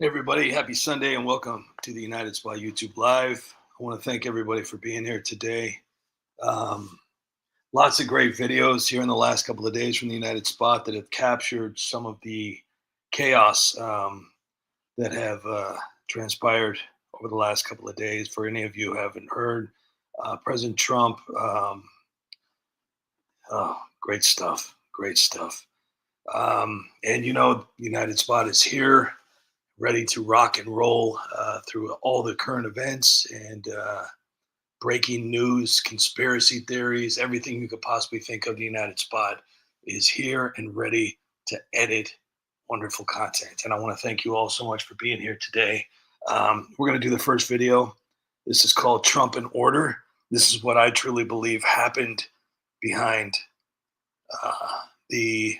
Hey everybody, happy Sunday and welcome to the United Spot YouTube Live. I want to thank everybody for being here today. Um, Lots of great videos here in the last couple of days from the United Spot that have captured some of the chaos that have transpired over the last couple of days. For any of you who haven't heard, President Trump, oh, great stuff, great stuff. And United Spot is here ready to rock and roll through all the current events and breaking news, conspiracy theories, everything you could possibly think of. The United Spot is here and ready to edit wonderful content. And I want to thank you all so much for being here today. We're going to do the first video. This is called Trump in Order. This is what I truly believe happened behind the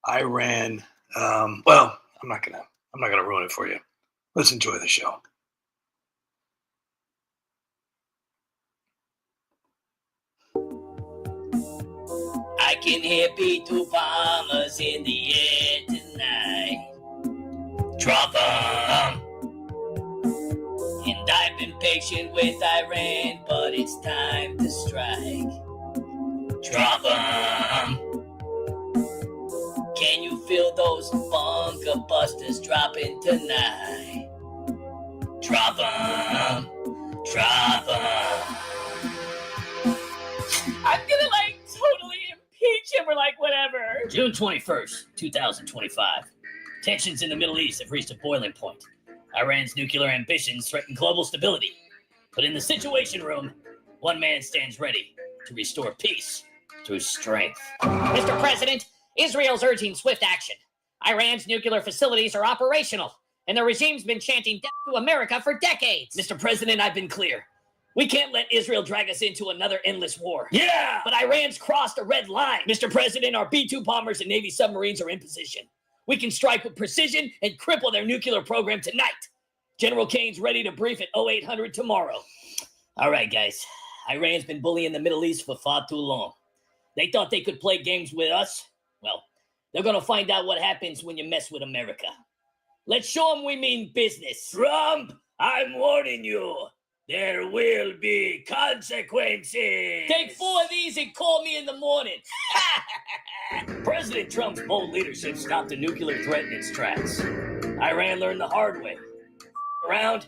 Iran. Well, I'm not gonna ruin it for you. Let's enjoy the show. I can hear B2 bombers in the air tonight. Drop 'em. And I've been patient with Iran, but it's time to strike. Drop 'em. Can you feel those bunker busters dropping tonight? Drop 'em. Drop 'em. I'm gonna totally impeach him or whatever. June 21st, 2025. Tensions in the Middle East have reached a boiling point. Iran's nuclear ambitions threaten global stability. But in the Situation Room, one man stands ready to restore peace through strength. Mr. President, Israel's urging swift action. Iran's nuclear facilities are operational, and the regime's been chanting death to America for decades. Mr. President, I've been clear. We can't let Israel drag us into another endless war. Yeah! But Iran's crossed a red line. Mr. President, our B-2 bombers and Navy submarines are in position. We can strike with precision and cripple their nuclear program tonight. General Kane's ready to brief at 0800 tomorrow. All right, guys. Iran's been bullying the Middle East for far too long. They thought they could play games with us. Well, they're going to find out what happens when you mess with America. Let's show them we mean business. Trump, I'm warning you. There will be consequences. Take 4 of these and call me in the morning. President Trump's bold leadership stopped the nuclear threat in its tracks. Iran learned the hard way. Around,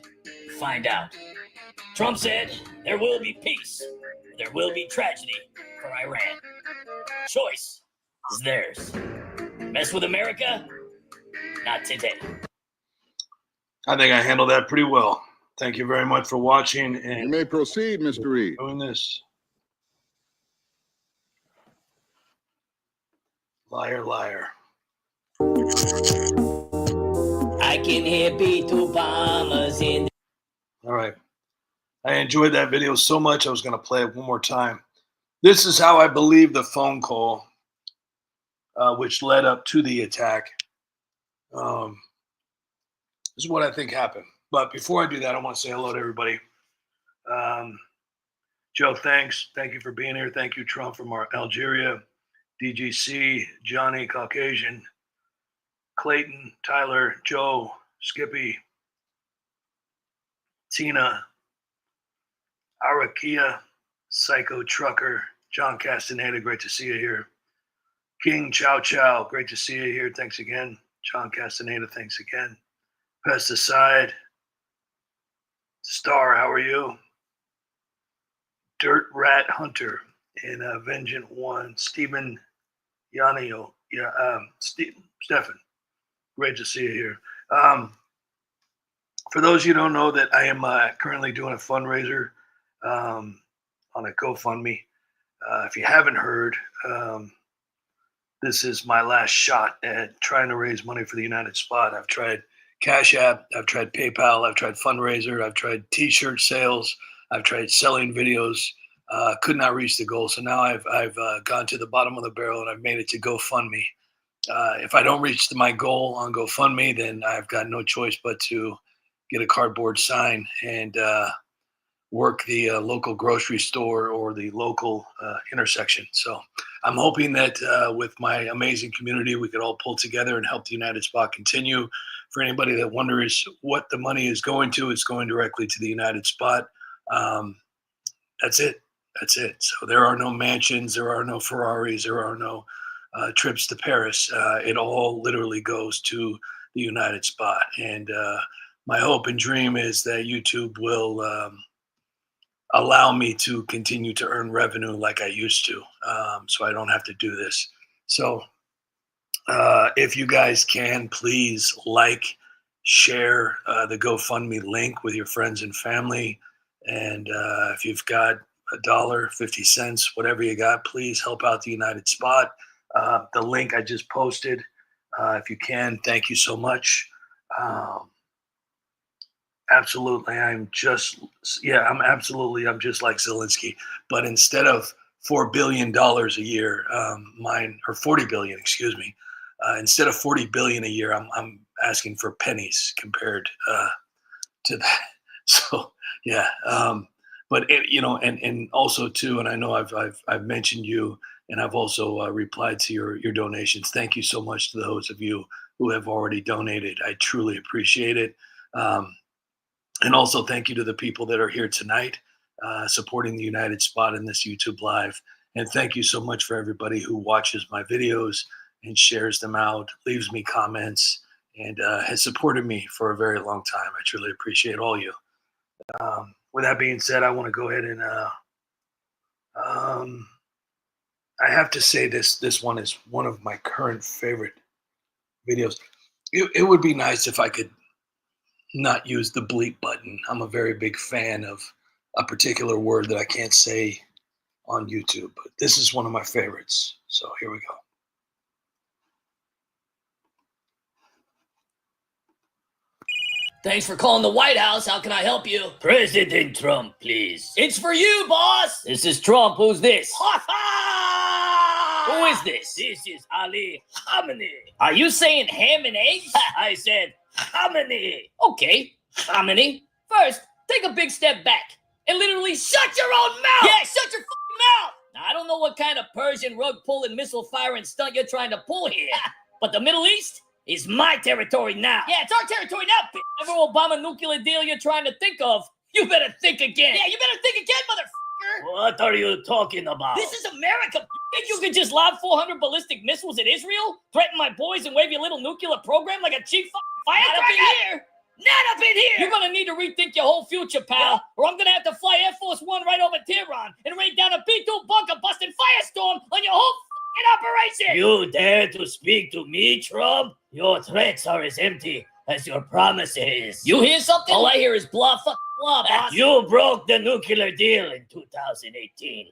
find out. Trump said there will be peace. There will be tragedy for Iran. Choice is theirs. Mess with America? Not today. I think I handled that pretty well. Thank you very much for watching. And you may proceed, Mr. Reed. Doing this. Liar, liar. I can hear B2 bombers in. All right. I enjoyed that video so much, I was going to play it one more time. This is how I believe the phone call, which led up to the attack. This is what I think happened. But before I do that, I want to say hello to everybody. Joe, thanks. Thank you for being here. Thank you, Trump from Algeria, DGC, Johnny, Caucasian, Clayton, Tyler, Joe, Skippy, Tina, Arakia, Psycho Trucker, John Castaneda, great to see you here. King Chow Chow, great to see you here. Thanks again. John Castaneda, thanks again. Pesticide, Star, how are you? Dirt Rat Hunter and Vengeant One, Stephen Yanio, Stefan, great to see you here. For those of you who don't know, that I am currently doing a fundraiser on a GoFundMe. If you haven't heard, this is my last shot at trying to raise money for the United Spot. I've tried Cash App, I've tried PayPal, I've tried fundraiser, I've tried t-shirt sales, I've tried selling videos, could not reach the goal. So now I've gone to the bottom of the barrel and I've made it to GoFundMe. If I don't reach my goal on GoFundMe, then I've got no choice but to get a cardboard sign and work the local grocery store or the local intersection. So I'm hoping that with my amazing community, we could all pull together and help the United Spot continue for anybody that wonders what the money is going to, it's going directly to the United Spot. That's it. That's it. So there are no mansions, there are no Ferraris, there are no trips to Paris. It all literally goes to the United Spot. And my hope and dream is that YouTube will allow me to continue to earn revenue like I used to, so I don't have to do this. So if you guys can, please like, share the GoFundMe link with your friends and family. And if you've got $1, 50 cents, whatever you got, please help out the United Spot. The link I just posted, if you can, thank you so much. Absolutely, I'm just like Zelensky, but instead of $4 billion a year, or 40 billion, excuse me, instead of 40 billion a year, I'm asking for pennies compared to that. So yeah, but and also too, and I know I've mentioned you, and I've also replied to your donations. Thank you so much to those of you who have already donated. I truly appreciate it. And also thank you to the people that are here tonight supporting the United Spot in this YouTube Live. And thank you so much for everybody who watches my videos and shares them out, leaves me comments, and has supported me for a very long time. I truly appreciate all you. With that being said, I want to go ahead and I have to say this one is one of my current favorite videos. It would be nice if I could not use the bleep button. I'm a very big fan of a particular word that I can't say on YouTube, but this is one of my favorites. So here we go. Thanks for calling the White House. How can I help you? President Trump, please. It's for you, boss. This is Trump. Who's this? Who is this? This is Ali Khamenei. Are you saying ham and eggs? I said Khamenei. Okay, Khamenei. First, take a big step back and literally shut your own mouth. Yeah, shut your fucking mouth. Now, I don't know what kind of Persian rug pulling, missile firing stunt you're trying to pull here, but the Middle East is my territory now. Yeah, it's our territory now, bitch. Whatever Obama nuclear deal you're trying to think of, you better think again. Yeah, you better think again, motherfucker. What are you talking about? This is America. You think you could just lob 400 ballistic missiles at Israel, threaten my boys, and wave your little nuclear program like a cheap firecracker? Not up in here. Not up in here. You're gonna need to rethink your whole future, pal, or I'm gonna have to fly Air Force One right over Tehran and rain down a B-2 bunker busting firestorm on your whole operation. You dare to speak to me, Trump? Your threats are as empty as your promises. You hear something? All I hear is blah, blah, boss. You broke the nuclear deal in 2018,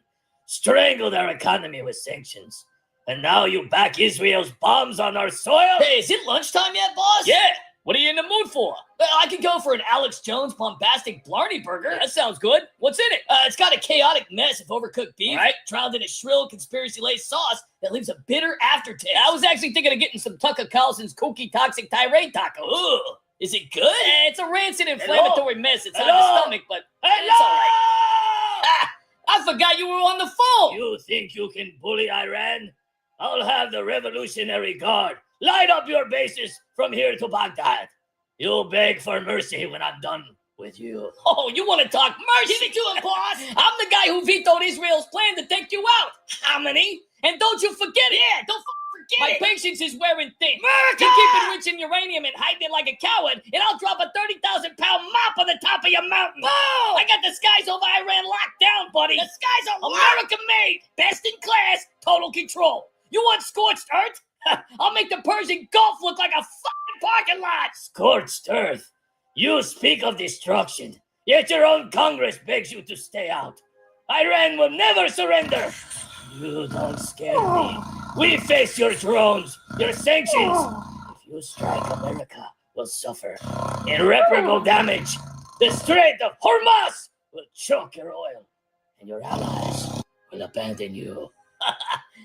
strangled our economy with sanctions, and now you back Israel's bombs on our soil? Hey, is it lunchtime yet, boss? Yeah. What are you in the mood for? I could go for an Alex Jones bombastic Blarney burger. That sounds good. What's in it? It's got a chaotic mess of overcooked beef, drowned in a shrill conspiracy-laced sauce that leaves a bitter aftertaste. I was actually thinking of getting some Tucker Carlson's kooky toxic tirade taco. Ugh. Is it good? It's a rancid inflammatory mess. It's on the stomach, but it's all right. I forgot you were on the phone. You think you can bully Iran? I'll have the Revolutionary Guard light up your bases from here to Baghdad. You'll beg for mercy when I'm done with you. Oh, you want to talk mercy? Give it to him, boss. I'm the guy who vetoed Israel's plan to take you out. How many? And don't you forget it. Yeah, don't forget it. My patience is wearing thin. America! You keep enriching uranium and hiding it like a coward, and I'll drop a 30,000-pound mop on the top of your mountain. Boom! I got the skies over Iran locked down, buddy. The skies are America made. Best in class, total control. You want scorched earth? I'll make the Persian Gulf look like a fucking parking lot. Scorched earth. You speak of destruction, yet your own Congress begs you to stay out. Iran will never surrender. You don't scare me. We face your drones, your sanctions. If you strike, America will suffer irreparable damage. The Strait of Hormuz will choke your oil, and your allies will abandon you.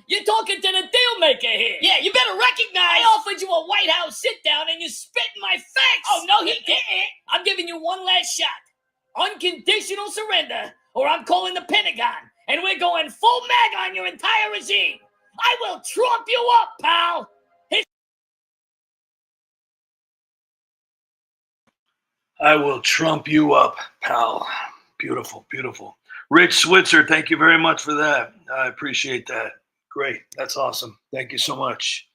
You're talking to the deal maker here. Yeah, you better recognize I offered you a White House sit-down and you spit in my face. Oh, no, he didn't. I'm giving you one last shot. Unconditional surrender, or I'm calling the Pentagon, and we're going full mag on your entire regime. I will trump you up, pal. I will trump you up, pal. Beautiful, beautiful. Rich Switzer, thank you very much for that. I appreciate that. Great. That's awesome. Thank you so much.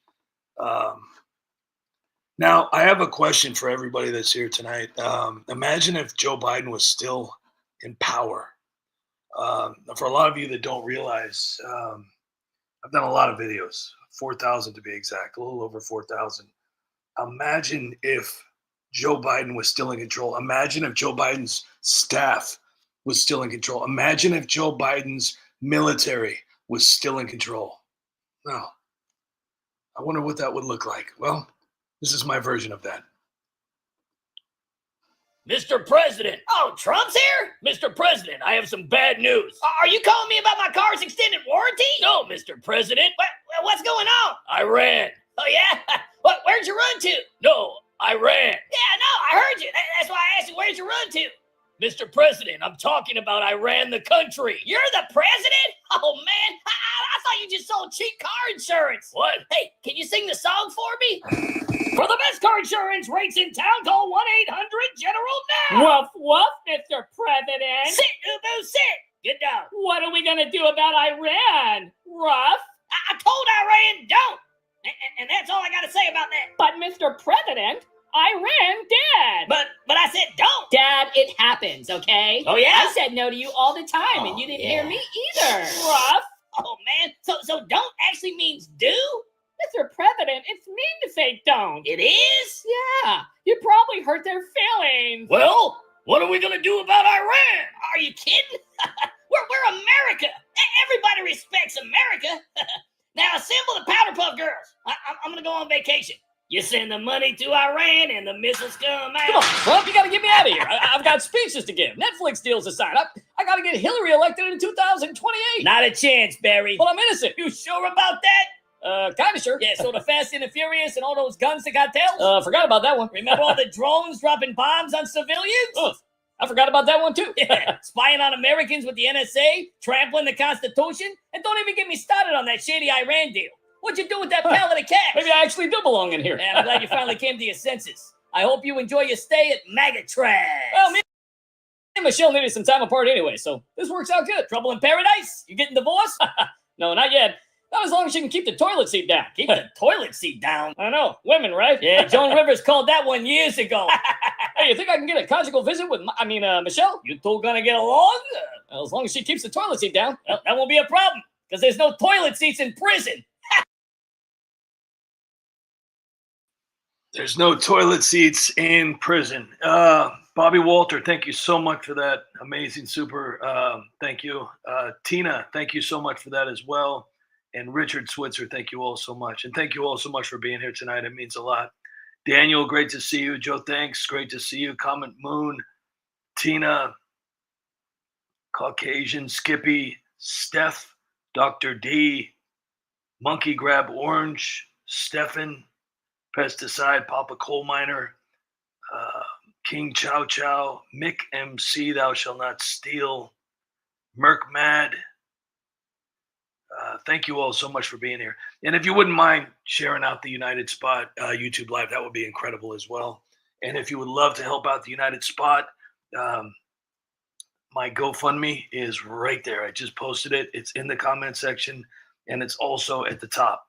Now, I have a question for everybody that's here tonight. Imagine if Joe Biden was still in power. For a lot of you that don't realize, I've done a lot of videos, 4,000 to be exact, a little over 4,000. Imagine if Joe Biden was still in control. Imagine if Joe Biden's staff was still in control. Imagine if Joe Biden's military was still in control. Now, I wonder what that would look like. Well, this is my version of that. Mr. President. Oh, Trump's here? Mr. President, I have some bad news. Are you calling me about my car's extended warranty? No, Mr. President. What's going on? I ran. Oh, yeah? Where'd you run to? No, I ran. Yeah, no, I heard you. That's why I asked you, where'd you run to? Mr. President, I'm talking about I ran the country. You're the president? Oh, man. I thought you just sold cheap car insurance. What? Hey, can you sing the song for me? For the best car insurance rates in town, call 1-800-GENERAL now. Woof, woof, Mr. President. Sit, Ubu, sit. Get down. What are we going to do about Iran? Rough? I told Iran don't. And that's all I got to say about that. But, Mr. President, Iran did. But I said don't. Dad, it happens, okay? Oh, yeah? I said no to you all the time, and you didn't hear me either. Rough? Oh, man. So don't actually means do? Mr. President, it's mean to say don't. It is? Yeah, you probably hurt their feelings. Well, what are we going to do about Iran? Are you kidding? We're America. Everybody respects America. Now assemble the Powder Puff Girls. I'm going to go on vacation. You send the money to Iran and the missiles come out. Come on, Trump, you got to get me out of here. I've got speeches to give. Netflix deals to sign. I got to get Hillary elected in 2028. Not a chance, Barry. But I'm innocent. You sure about that? Kind of sure. Yeah, so the Fast and the Furious and all those guns that got tails? Forgot about that one. Remember all the drones dropping bombs on civilians? Ugh, I forgot about that one, too. Yeah, spying on Americans with the NSA, trampling the Constitution, and don't even get me started on that shady Iran deal. What'd you do with that pallet of cash? Maybe I actually do belong in here. Yeah, I'm glad you finally came to your senses. I hope you enjoy your stay at Magatrash. Well, me and Michelle needed some time apart anyway, so this works out good. Trouble in paradise? You getting divorced? No, not yet. Not as long as she can keep the toilet seat down. Keep the toilet seat down. I know. Women, right? Yeah, Joan Rivers called that one years ago. Hey, you think I can get a conjugal visit with, Michelle? You two gonna get along? Well, as long as she keeps the toilet seat down. Well, that won't be a problem, because there's no toilet seats in prison. There's no toilet seats in prison. Bobby Walter, thank you so much for that. Amazing, super. Thank you. Tina, thank you so much for that as well. And Richard Switzer, thank you all so much. And thank you all so much for being here tonight. It means a lot. Daniel, great to see you. Joe, thanks. Great to see you. Comment Moon, Tina, Caucasian, Skippy, Steph, Dr. D, Monkey Grab Orange, Stefan, Pesticide, Papa Coal Miner, King Chow Chow, Mick MC, Thou Shall Not Steal, Merc Mad. Thank you all so much for being here. And if you wouldn't mind sharing out the United Spot YouTube Live, that would be incredible as well. And if you would love to help out the United Spot, my GoFundMe is right there. I just posted it. It's in the comment section, and it's also at the top.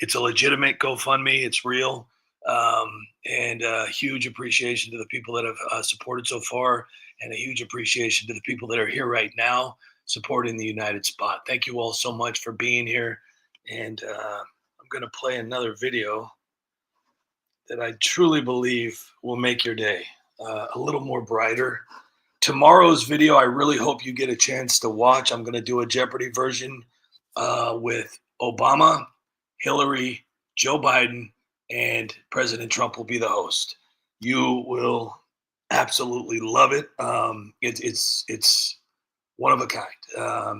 It's a legitimate GoFundMe. It's real. And a huge appreciation to the people that have supported so far, and a huge appreciation to the people that are here right now supporting the United Spot. Thank you all so much for being here. And I'm going to play another video that I truly believe will make your day a little more brighter. Tomorrow's video, I really hope you get a chance to watch. I'm going to do a Jeopardy version with Obama, Hillary, Joe Biden, and President Trump will be the host. You will absolutely love it. It's one of a kind.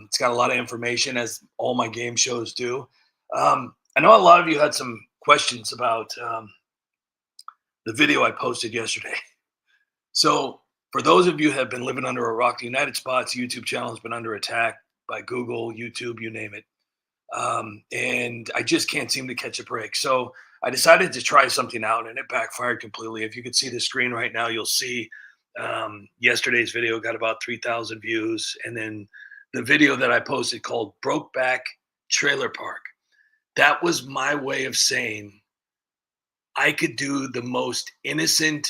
It's got a lot of information, as all my game shows do. I know a lot of you had some questions about the video I posted yesterday. So for those of you who have been living under a rock, the United Spots YouTube channel has been under attack by Google, YouTube, you name it. And I just can't seem to catch a break. So I decided to try something out, and it backfired completely. If you could see the screen right now, you'll see yesterday's video got about 3,000 views, and then the video that I posted called "Brokeback Trailer Park." That was my way of saying I could do the most innocent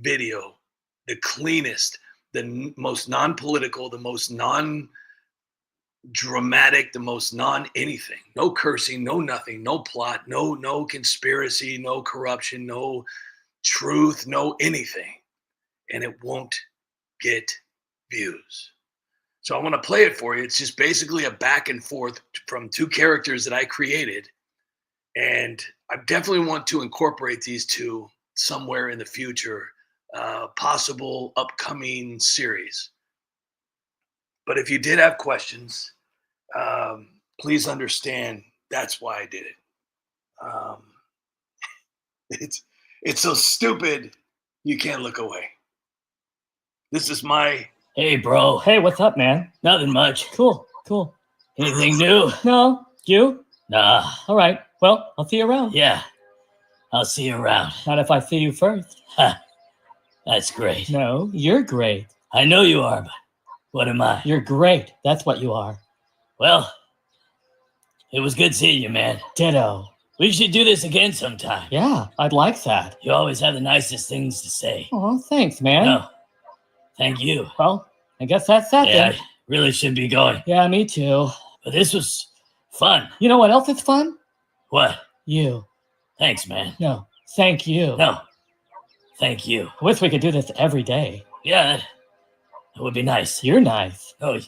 video, the cleanest, the most non-political, the most non-dramatic, the most non-anything. No cursing, no nothing, no plot, no conspiracy, no corruption, no truth, no anything. And it won't get views. So I want to play it for you. It's just basically a back and forth from two characters that I created. And I definitely want to incorporate these two somewhere in the future, possible upcoming series. But if you did have questions, please understand that's why I did it. It's so stupid you can't look away. This is my Hey, bro. Hey, what's up, man? Nothing much. Cool. Anything new? No, you? Nah. All right. Well, I'll see you around. Yeah. I'll see you around. Not if I see you first. Ha. That's great. No, you're great. I know you are, but what am I? You're great. That's what you are. Well, it was good seeing you, man. Ditto. We should do this again sometime. Yeah, I'd like that. You always have the nicest things to say. Oh, thanks, man. No. Thank you. Well, I guess that's that Yeah, then. I really should be going. Yeah, me too. But this was fun. You know what else is fun? What? You. Thanks, man. No, thank you. No. Thank you. I wish we could do this every day. Yeah, that would be nice. You're nice. Oh,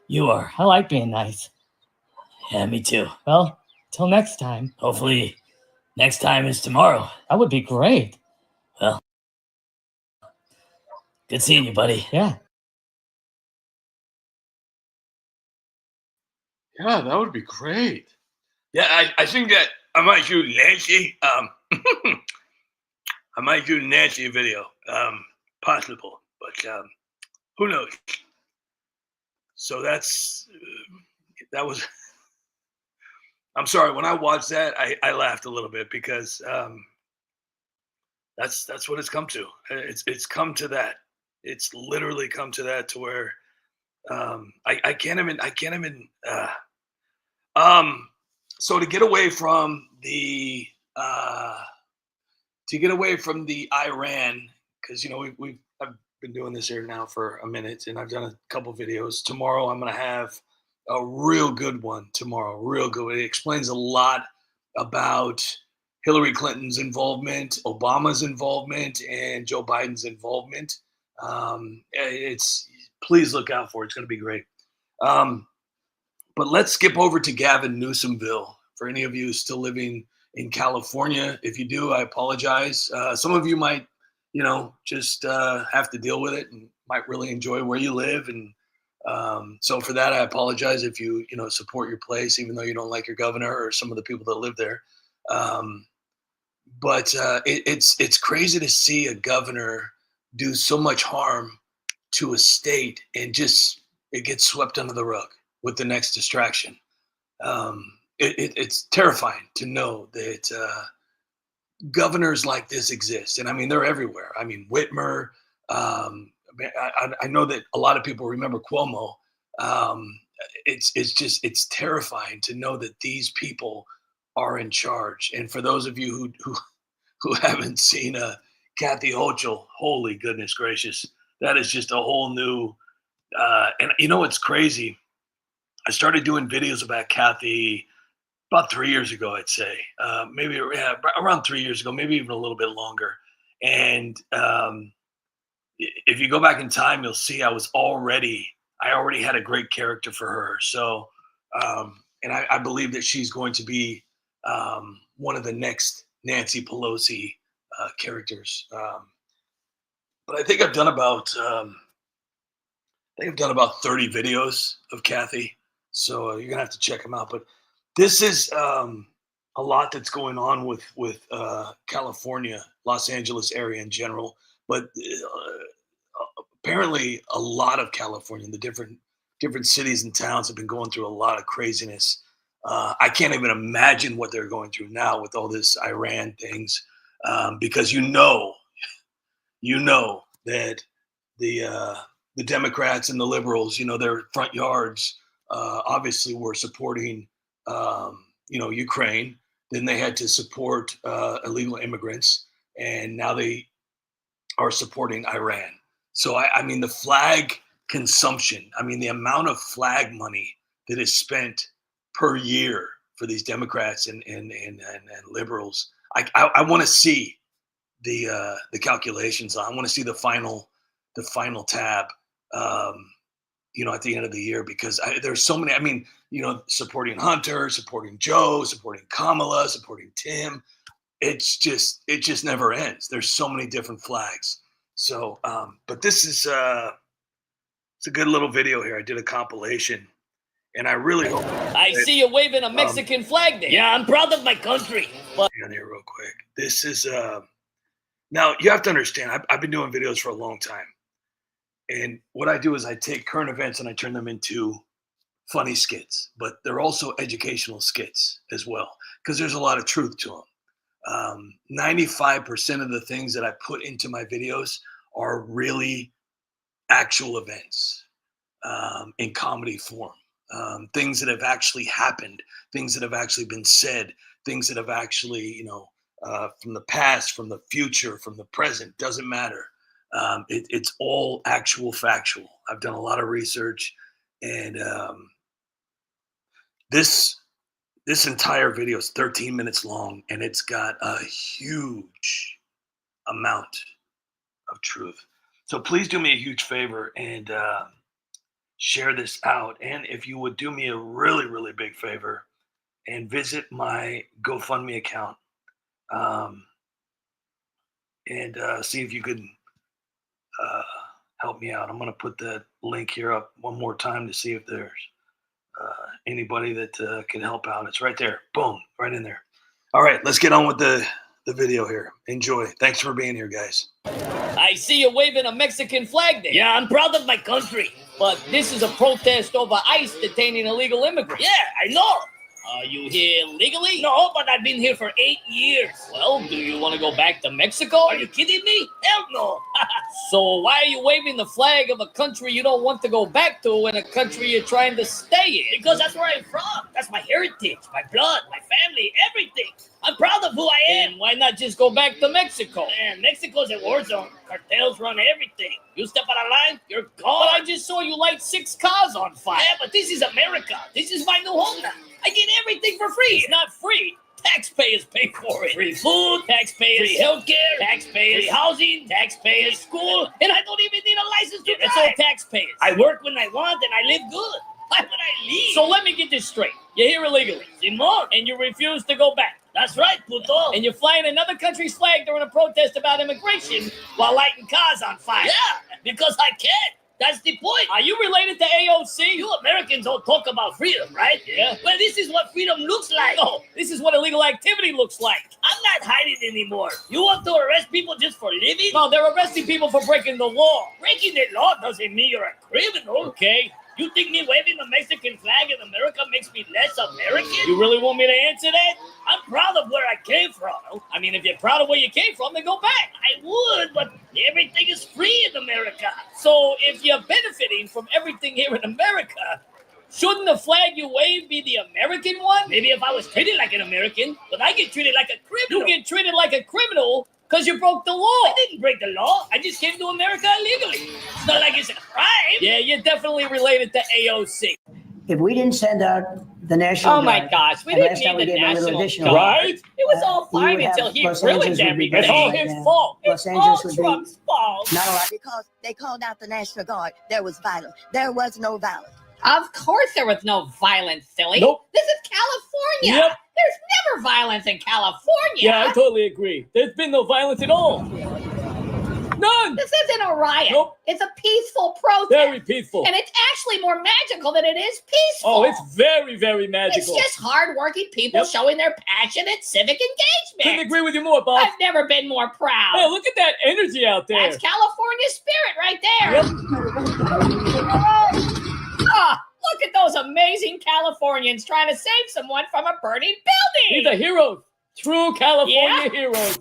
you are. I like being nice. Yeah, me too. Well, till next time. Hopefully, next time is tomorrow. That would be great. Good seeing you, buddy. Yeah. Yeah, that would be great. Yeah, I think that I might do Nancy. I might do Nancy a video. Possible, but who knows? So that was. I'm sorry. When I watched that, I laughed a little bit because that's what it's come to. It's come to that. It's literally come to that to where I can't even so to get away from the Iran, because I've been doing this here now for a minute and I've done a couple videos. Tomorrow I'm gonna have a real good one real good. It explains a lot about Hillary Clinton's involvement, Obama's involvement, and Joe Biden's involvement. Please look out for it. It's going to be great. But let's skip over to Gavin Newsomville. For any of you still living in California, if you do, I apologize. Some of you might, just have to deal with it and might really enjoy where you live. And so for that, I apologize if you, support your place, even though you don't like your governor or some of the people that live there. But it's crazy to see a governor do so much harm to a state and just it gets swept under the rug with the next distraction. It's terrifying to know that governors like this exist, and I mean they're everywhere. I mean Whitmer. I know that a lot of people remember Cuomo. It's terrifying to know that these people are in charge. And for those of you who haven't seen Kathy Hochul, holy goodness gracious, that is just a whole new. And it's crazy. I started doing videos about Kathy about 3 years ago, I'd say, maybe around 3 years ago, maybe even a little bit longer. And if you go back in time, you'll see I already had a great character for her. So, and I believe that she's going to be one of the next Nancy Pelosi characters. But I think I've done about 30 videos of Kathy. So you're gonna have to check them out. But this is a lot that's going on with California, Los Angeles area in general. But apparently, a lot of California, the different cities and towns have been going through a lot of craziness. I can't even imagine what they're going through now with all this Iran things, because you know that the Democrats and the liberals, their front yards, obviously were supporting, Ukraine. Then they had to support illegal immigrants, and now they are supporting Iran. So I mean, the flag consumption. I mean, the amount of flag money that is spent per year for these Democrats and liberals. I want to see the calculations. I want to see the final tab. At the end of the year, because there's so many. I mean, supporting Hunter, supporting Joe, supporting Kamala, supporting Tim. It just never ends. There's so many different flags. So, but this is it's a good little video here. I did a compilation, and I really hope. I see you waving a Mexican flag there. Yeah, I'm proud of my country. Hang on here real quick. This is now you have to understand. I've been doing videos for a long time, and what I do is I take current events and I turn them into funny skits, but they're also educational skits as well, because there's a lot of truth to them. 95% of the things that I put into my videos are really actual events in comedy form, things that have actually happened, things that have actually been said, things that have actually, from the past, from the future, from the present, doesn't matter. It's all actual factual. I've done a lot of research, and this entire video is 13 minutes long, and it's got a huge amount of truth. So please do me a huge favor and share this out. And if you would do me a really, really big favor and visit my GoFundMe account and see if you could help me out. I'm going to put that link here up one more time to see if there's anybody that can help out. It's right there. Boom, right in there. All right, let's get on with the video here. Enjoy. Thanks for being here, guys. I see you waving a Mexican flag there. Yeah, I'm proud of my country. But this is a protest over ICE detaining illegal immigrants. Yeah, I know. Are you here legally? No, but I've been here for 8 years. Well, do you want to go back to Mexico? Are you kidding me? Hell no. So why are you waving the flag of a country you don't want to go back to in a country you're trying to stay in? Because that's where I'm from. That's my heritage, my blood, my family, everything. I'm proud of who I am. And why not just go back to Mexico? Man, Mexico's a war zone. Cartels run everything. You step out of line, you're But gone. I just saw you light 6 cars on fire. Yeah, but this is America. This is my new home now. I get everything for free. It's not free. Taxpayers pay for it. Free food, Taxpayers. free healthcare, Taxpayers. free housing, Taxpayers. free school, and I don't even need a license to That's all drive. taxpayers. I work when I want and I live good. Why would I leave? So let me get this straight. You're here illegally. Simon, And you refuse to go back. that's right, puto. And you're flying another country's flag during a protest about immigration while lighting cars on fire. Yeah, because I can. That's the point. Are you related to AOC? You Americans don't talk about freedom, right? Yeah. Well, this is what freedom looks like. No, this is what illegal activity looks like. I'm not hiding anymore. You want to arrest people just for living? No, they're arresting people for breaking the law. Breaking the law doesn't mean you're a criminal. Okay? You think me waving the Mexican flag in America makes me less American? You really want me to answer that? I'm proud of where I came from. I mean, if you're proud of where you came from, then go back. I would, but everything is free in America. So if you're benefiting from everything here in America, shouldn't the flag you wave be the American one? Maybe if I was treated like an American, but I get treated like a criminal. You get treated like a criminal because you broke the law. I didn't break the law. I just came to America illegally. It's not like it's a crime. Yeah, you're definitely related to AOC. If we didn't send out the National Oh my Guard, gosh, we and didn't last time need we the gave a little National additional- Guard. Right? It was all we fine would have until he Los ruined Angeles would be everything. It's all better. his fault. Los It's Angeles all would be Trump's fault. not allowed. Because they called out the National Guard. There was violence. There was no violence. Of course there was no violence, silly. Nope. This is California. Yep. There's never violence in California. Yeah, I totally agree. There's been no violence at all. None. This isn't a riot. Nope. It's a peaceful protest. Very peaceful. And it's actually more magical than it is peaceful. Oh, it's very, very It's magical. just hardworking people Yep. showing their passionate civic Couldn't engagement. agree with you more, Bob. I've never been more proud. Hey, look at that energy out there. That's California spirit right there. Yep. Ah, Look at those amazing Californians trying to save someone from a burning These building. are heroes. True California Yeah? heroes.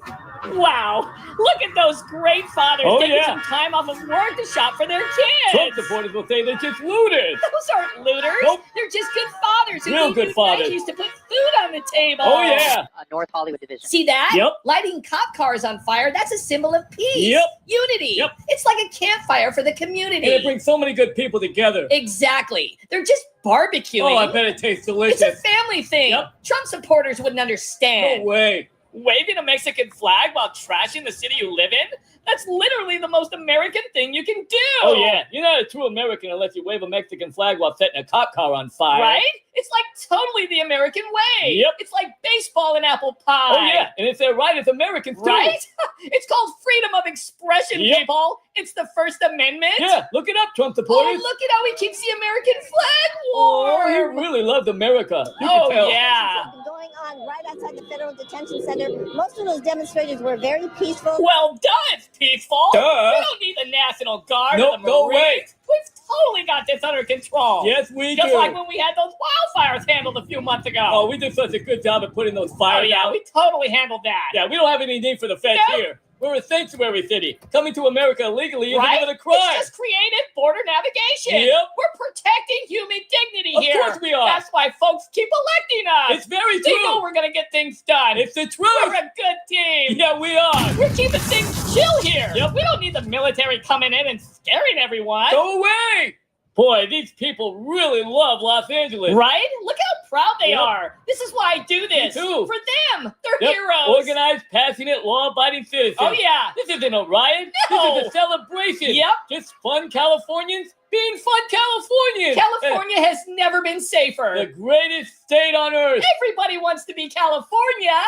Wow. Look at those great fathers Oh, taking yeah. some time off of work to shop for their Trump kids. supporters will say they're just looters. Those aren't looters. Nope. They're just good fathers who Real need good new fathers. venues to put food on the table. Oh, yeah. North Hollywood Division. See that? Yep. Lighting cop cars on fire, that's a symbol of peace. Yep. Unity. Yep. It's like a campfire for the community. And it brings so many good people together. Exactly. They're just barbecuing. Oh, I bet it tastes It's a delicious. family thing. Yep. Trump supporters wouldn't No understand. way. Waving a Mexican flag while trashing the city you live in? That's literally the most American thing you can do. Oh, yeah. You're not a true American unless you wave a Mexican flag while setting a cop car on fire. Right? It's like totally the American way. Yep. It's like baseball and apple pie. Oh, yeah. And if they're right, it's Americans, too. Right? It's called freedom of expression, Yep. people. It's the First Amendment. Yeah, look it up, Trump Oh, supporters. look at how he keeps the American flag Oh, he warm. really loves America. You Oh, can tell. yeah. Going on right outside the federal detention center. Most of those demonstrators were very peaceful. Well, duh, it's peaceful. Duh. We don't need the National Guard Nope, or the go Marines. away. We've totally got this under control. Yes, we Just do. like when we had those wildfires handled a few months ago. Oh, we did such a good job at putting those Oh, fires yeah, out. we totally handled that. Yeah, we don't have any need for the feds No. here. We're a sanctuary city. Coming to America illegally isn't Right? even a crime. It's just creative border navigation. Yep. We're protecting human dignity Of here. course we are. That's why folks keep electing us. It's very They know true. we're going to get things done. It's the We're truth. a good team. Yeah, we are. We're keeping things chill here. Yep. We don't need the military coming in and scaring everyone. Go away. Boy, these people really love Los Angeles. Right? Look how proud they Yep. are. This is why I do this. too. For them. They're Yep. heroes. Organized, passionate, law-abiding citizens. Oh, yeah. This isn't a riot. No. This is a celebration. Yep. Just fun Californians being fun Californians. California has never been safer. The greatest state on earth. Everybody wants to be California.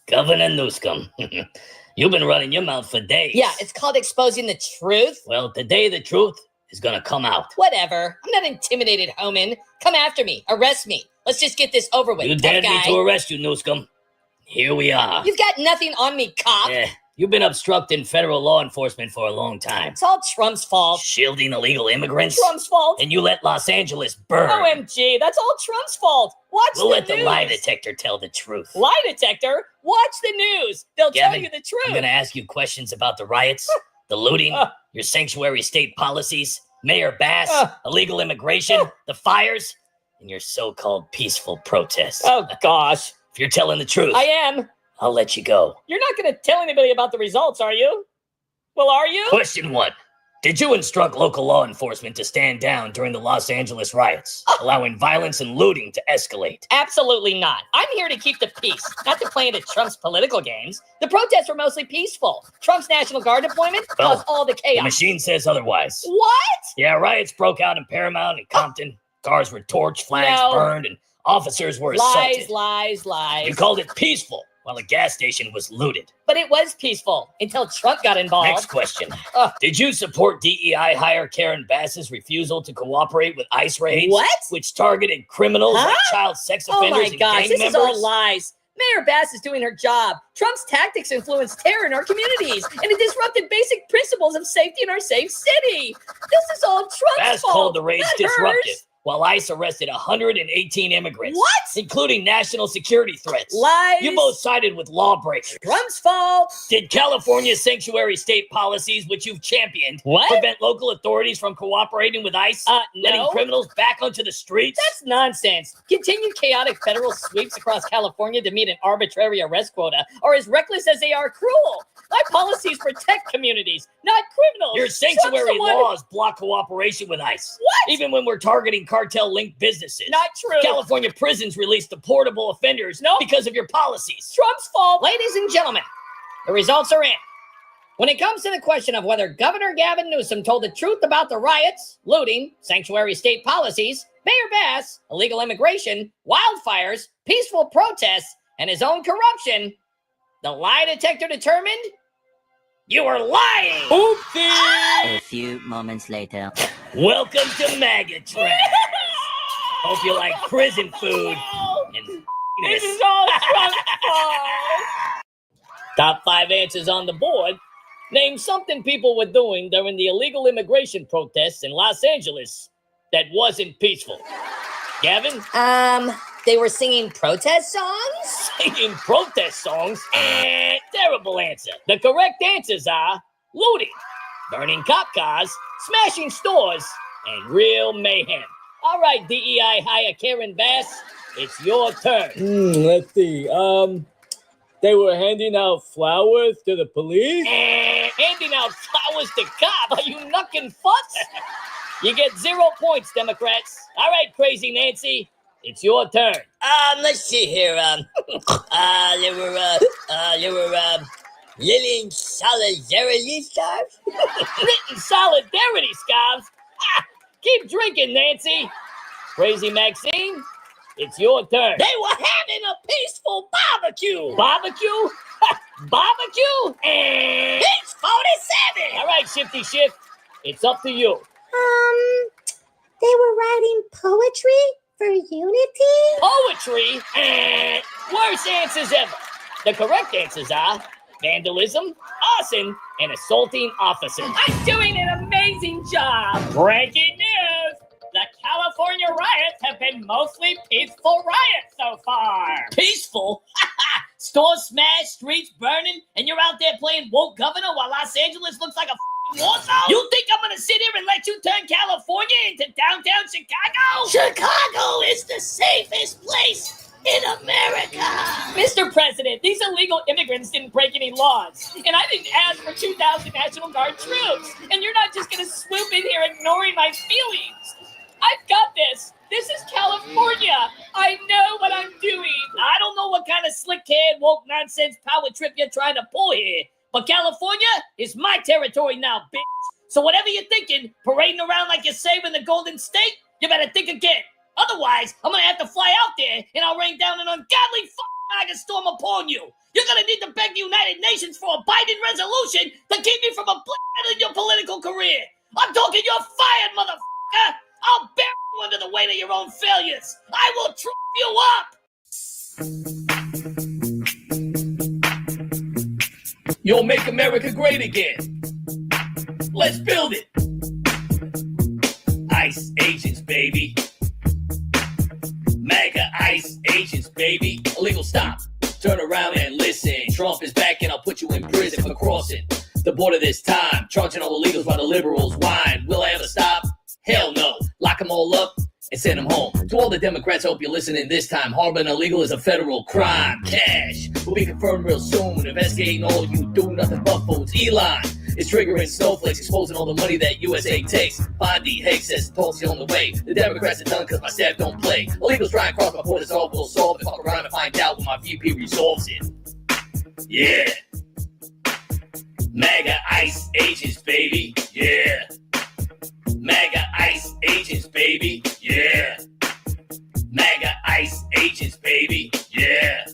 Governor Newsom, you've been running your mouth for days. Yeah, it's called exposing the truth. Well, today the truth is gonna come out. Whatever. I'm not intimidated, Homan. Come after me. Arrest me. Let's just get this over with. You tough dared me guy. to arrest you, Newsom. Here we are. You've got nothing on me, cop. Yeah, you've been obstructing federal law enforcement for a long time. It's all Trump's fault. Shielding illegal immigrants. Trump's fault. And you let Los Angeles burn. OMG, that's all Trump's fault. Watch We'll the let the news. lie detector tell the truth. Lie detector? Watch the news. They'll tell Gavin, you the truth. I'm gonna ask you questions about the riots, the looting, your sanctuary state policies, Mayor Bass, illegal immigration, the fires, and your so-called peaceful protests. Oh, gosh. If you're telling the truth, I am. I'll let you go. You're not going to tell anybody about the results, are you? Well, are you? Question 1. Did you instruct local law enforcement to stand down during the Los Angeles riots, allowing violence and looting to escalate? Absolutely not. I'm here to keep the peace, not to play into Trump's political games. The protests were mostly peaceful. Trump's National Guard deployment Well, caused all the The chaos. machine says otherwise. What? Yeah, riots broke out in Paramount and Compton. Cars were torched, flags No. burned, and officers were Lies, assaulted. lies, lies. You called it peaceful, while a gas station was looted. But it was peaceful until Trump got involved. Next question. Ugh. Did you support DEI hire Karen Bass's refusal to cooperate with ICE raids? What? Which targeted criminals Huh? like child sex Oh offenders my and gosh, gang this members? is all lies. Mayor Bass is doing her job. Trump's tactics influence terror in our communities, and it disrupted basic principles of safety in our safe city. This is all Trump's Bass fault. called the raids not disruptive, hers. while ICE arrested 118 immigrants. What? Including national security threats. Lies. You both sided with lawbreakers. Trump's fault. Did California's sanctuary state policies, which you've championed, What? prevent local authorities from cooperating with ICE, letting No. criminals back onto the streets? That's nonsense. Continued chaotic federal sweeps across California to meet an arbitrary arrest quota are as reckless as they are cruel. My policies protect communities, not criminals. Your Trump's sanctuary the one who- laws block cooperation with ICE. What? Even when we're targeting cartel-linked businesses. Not true. California prisons release deportable offenders No. because of your policies. Trump's fault. Ladies and gentlemen, the results are in. When it comes to the question of whether Governor Gavin Newsom told the truth about the riots, looting, sanctuary state policies, Mayor Bass, illegal immigration, wildfires, peaceful protests, and his own corruption, the lie detector determined you were lying. Oopsie! A few moments later. Welcome to MAGA Trash. Hope you like prison food and This is all Trump's fault. Top 5 answers on the board. Name something people were doing during the illegal immigration protests in Los Angeles. that wasn't peaceful? Gavin? They were singing protest songs? Singing protest songs? Terrible answer. The correct answers are looting, burning cop cars, smashing stores, and real mayhem. All right, DEI hire Karen Bass, it's your turn. Let's see. They were handing out flowers to the police? Handing out flowers to cops? Are you knucking fuss? You get 0 points, Democrats. All right, Crazy Nancy, it's your turn. Let's see here. They were Lillian solidarity scarves? Written solidarity scarves? Keep drinking, Nancy. Crazy Maxine, it's your turn. They were having a peaceful barbecue. Barbecue? Barbecue? It's 47. All right, Shifty Shift, it's up to you. They were writing poetry for unity? Poetry? Worst answers ever. The correct answers are vandalism, arson, and assaulting officers. I'm doing an amazing job. Breaking news! The California riots have been mostly peaceful riots so far. Peaceful? Stores smashed, streets burning, and you're out there playing woke governor while Los Angeles looks like a war zone? You think I'm gonna sit here and let you turn California into downtown Chicago? Chicago is the safest place in America. Mr. President, these illegal immigrants didn't break any laws. And I didn't ask for 2,000 National Guard troops. And you're not just going to swoop in here ignoring my feelings. I've got this. This is California. I know what I'm doing. I don't know what kind of slick-haired, woke nonsense power trip you're trying to pull here, but California is my territory now, bitch. So whatever you're thinking, parading around like you're saving the Golden State, you better think again. Otherwise, I'm gonna have to fly out there and I'll rain down an ungodly MAGA storm upon you. You're gonna need to beg the United Nations for a Biden resolution to keep me from obliterating your political career. I'm talking you're fired, motherfucker. I'll bury you under the weight of your own failures. I will trip you up. You'll make America great again. Let's build it. ICE agents, baby. MAGA ICE agents, baby. Illegal stop. Turn around and listen. Trump is back and I'll put you in prison for crossing the border this time. Charging all illegals while the liberals whine. Will I ever stop? Hell no. Lock them all up and send them home. To all the Democrats, I hope you're listening this time. Harboring illegal is a federal crime. Cash will be confirmed real soon. Investigating all you do nothing but fools. Elon is triggering snowflakes, exposing all the money that USA takes. Bondi Hicks says Tulsi on the way. The Democrats are done because my staff don't play. Illegals try and cross my borders, all will solve it. Fuck around and find out when my VP resolves it. Yeah. MAGA ICE agents, baby. Yeah. MAGA ICE agents, baby. Yeah. MAGA ICE agents, baby. Yeah.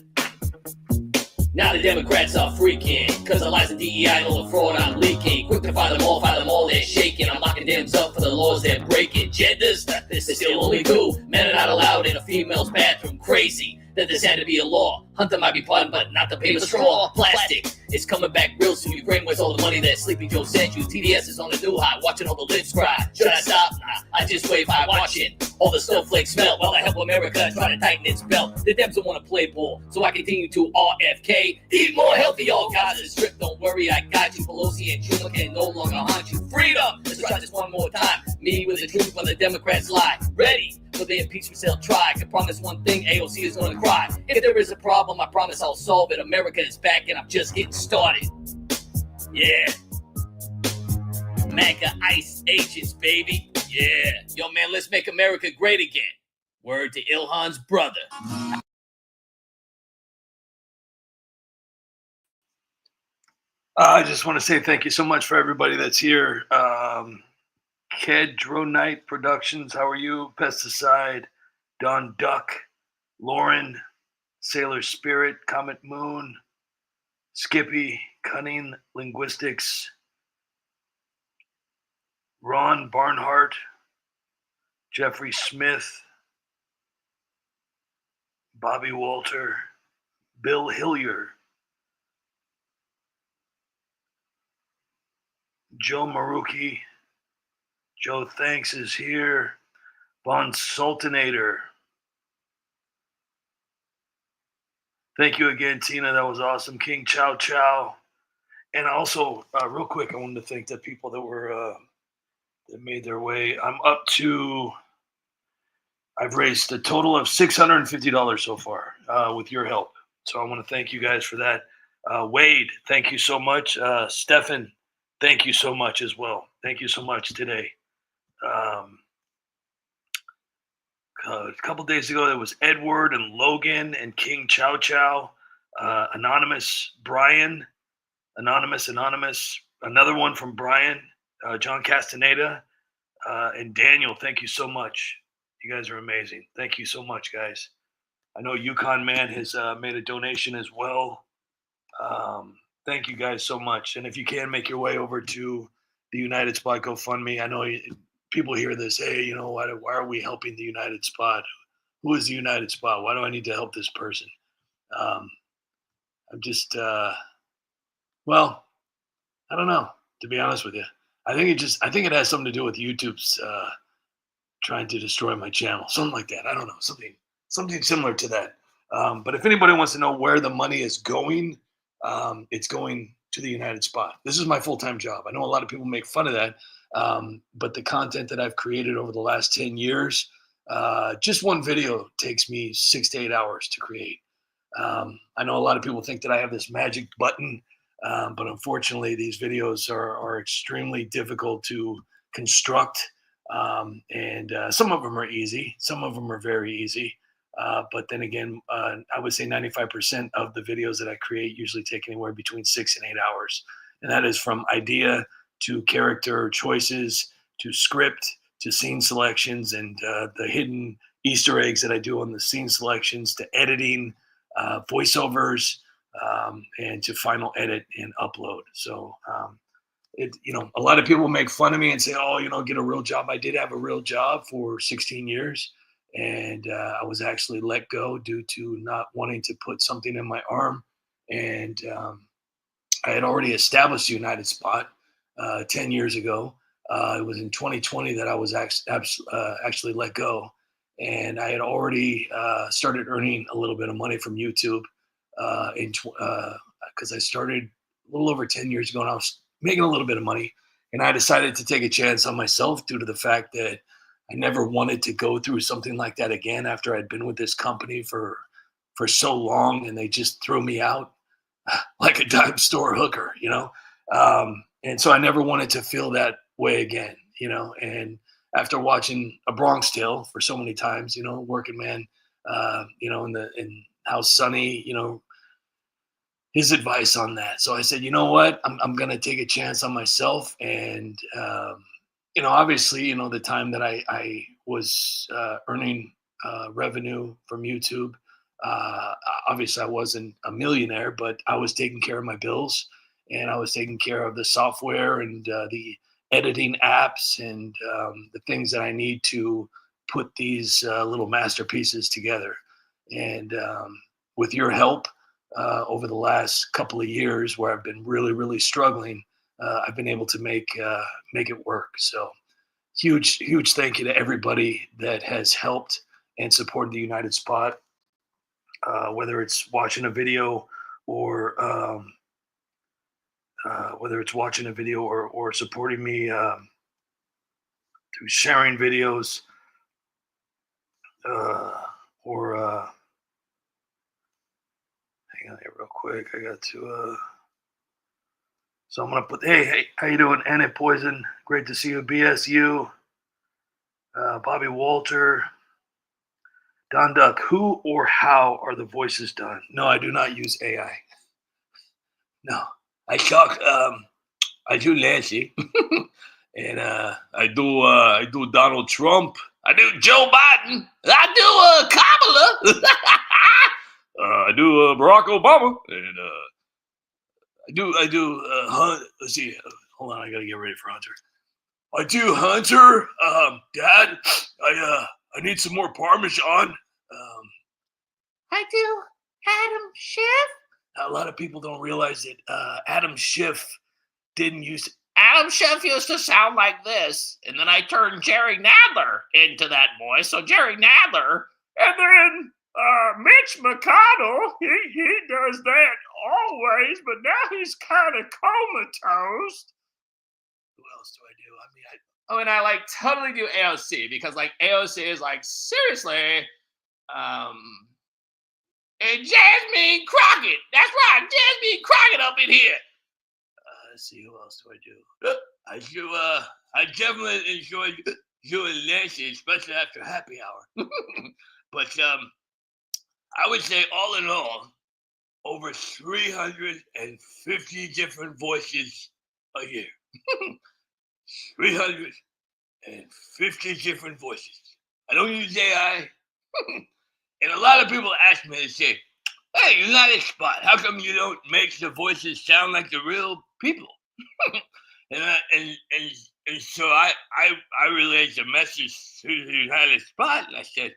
Now the Democrats are freaking, cause the lies of DEI and all the fraud I'm leaking. Quick to file them all, they're shaking. I'm locking dams up for the laws they're breaking. Genders, this is still only two. Men are not allowed in a female's bathroom. Crazy that this had to be a law. Hunter might be pardoned, but not the paper straw. Plastic, it's coming back real soon. Ukraine wastes all the money that Sleepy Joe sent you. TDS is on the new high, watching all the lips cry. Should I stop? Nah, I just wave high, watching all the snowflakes melt while I help America try to tighten its belt. The Dems don't want to play ball, so I continue to RFK. Eat more healthy, all guys is stripped. Don't worry, I got you. Pelosi and Schumer can no longer haunt you. Freedom! Let's try this one more time. Me with the truth when the Democrats lie. Ready for the impeachment sale try. I can promise one thing, AOC is gonna cry. If there is a problem, I promise I'll solve it. America is back and I'm just getting started. Yeah. MAGA ICE agents, baby. Yeah. Yo, man, let's make America great again. Word to Ilhan's brother. I just want to say thank you so much for everybody that's here. Kedronite Productions, how are you? Pesticide, Don Duck, Lauren, Sailor Spirit, Comet Moon, Skippy, Cunning Linguistics, Ron Barnhart, Jeffrey Smith, Bobby Walter, Bill Hillier, Joe Maruki, Joe Thanks is here, Von Sultanator. Thank you again, Tina. That was awesome. King Chow Chow. And also, real quick, I wanted to thank the people that were that made their way. I've raised a total of $650 so far with your help. So I want to thank you guys for that. Wade, thank you so much. Stefan, thank you so much as well. Thank you so much today. A couple days ago, there was Edward and Logan and King Chow Chow, Anonymous Brian, Anonymous, another one from Brian, John Castaneda, and Daniel. Thank you so much. You guys are amazing. Thank you so much, guys. I know Yukon Man has made a donation as well. Thank you guys so much. And if you can make your way over to the United Spot GoFundMe, I know people hear this, hey, you know, why are we helping the United Spot? Who is the United Spot? Why do I need to help this person? I'm just, well, I don't know, to be honest with you. I think it has something to do with YouTube's trying to destroy my channel, something like that. I don't know, something similar to that. But if anybody wants to know where the money is going, it's going to the United Spot. This is my full-time job. I know a lot of people make fun of that, but the content that I've created over the last 10 years, just one video takes me 6 to 8 hours to create. I know a lot of people think that I have this magic button, but unfortunately, these videos are extremely difficult to construct. And some of them are easy. Some of them are very easy. But then again, I would say 95% of the videos that I create usually take anywhere between 6 and 8 hours. And that is from idea to character choices, to script, to scene selections, and the hidden Easter eggs that I do on the scene selections, to editing, voiceovers, and to final edit and upload. So, a lot of people make fun of me and say, oh, get a real job. I did have a real job for 16 years. And I was actually let go due to not wanting to put something in my arm. And I had already established the United Spot 10 years ago. It was in 2020 that I was actually let go. And I had already started earning a little bit of money from YouTube because I started a little over 10 years ago, and I was making a little bit of money. And I decided to take a chance on myself due to the fact that I never wanted to go through something like that again after I'd been with this company for so long, and they just threw me out like a dime store hooker, and so I never wanted to feel that way again, and after watching A Bronx Tale for so many times, Working Man, in how Sonny, his advice on that. So I said, you know what, I'm going to take a chance on myself. And, obviously, the time that I was earning revenue from YouTube, obviously I wasn't a millionaire, but I was taking care of my bills, and I was taking care of the software and the editing apps and the things that I need to put these little masterpieces together. And with your help over the last couple of years, where I've been really, really struggling, I've been able to make it work. So huge thank you to everybody that has helped and supported the United Spot, whether it's watching a video or supporting me through sharing videos, or hang on here real quick. I got to. So I'm gonna put. Hey, how you doing? Annette Poison, great to see you. BSU, Bobby Walter, Don Duck. Who or how are the voices done? No, I do not use AI. No, I talk. I do Nancy, and I do Donald Trump. I do Joe Biden. I do Kamala. I do Barack Obama, and I do let's see. Hold on, I gotta get ready for Hunter. I do Hunter. Dad, I need some more Parmesan. I do Adam Schiff. A lot of people don't realize that Adam Schiff didn't use Adam Schiff used to sound like this, and then I turned Jerry Nadler into that voice. So Jerry Nadler, and then Mitch McConnell, he does that always, but now he's kind of comatose. Who else do I do? I like totally do AOC because like AOC is like seriously, and Jasmine Crockett. That's right, Jasmine Crockett up in here. Let's see, who else do I do? I definitely enjoy doing Nancy, especially after happy hour. But I would say all in all, over 350 different voices a year. 350 different voices. I don't use AI. And a lot of people ask me, they say, hey, United Spot, how come you don't make the voices sound like the real people? and so I relayed the message to the United Spot, and I said,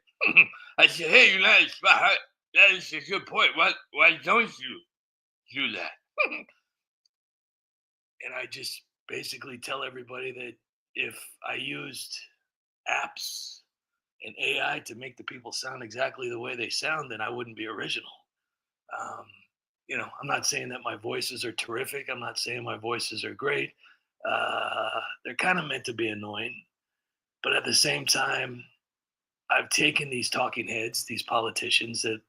hey, United Spot, that is a good point. Why don't you do that? And I just basically tell everybody that if I used apps and AI to make the people sound exactly the way they sound, then I wouldn't be original. I'm not saying that my voices are terrific. I'm not saying my voices are great. They're kind of meant to be annoying. But at the same time, I've taken these talking heads, these politicians that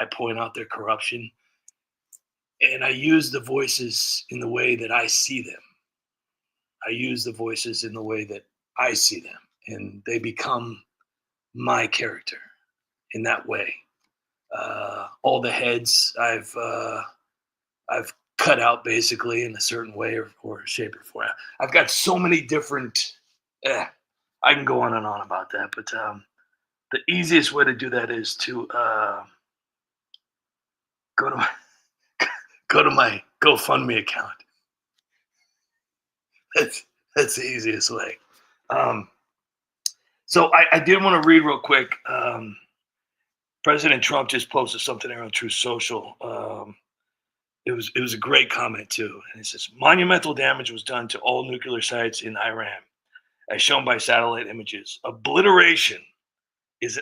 I point out their corruption, and I use the voices in the way that I see them. I use the voices in the way that I see them, and they become my character in that way. All the heads I've cut out basically in a certain way or shape or form. I've got so many different. I can go on and on about that, but the easiest way to do that is to go to my GoFundMe account. That's the easiest way. So I did want to read real quick. President Trump just posted something there on Truth Social. It was a great comment too. And it says, monumental damage was done to all nuclear sites in Iran, as shown by satellite images. Obliteration is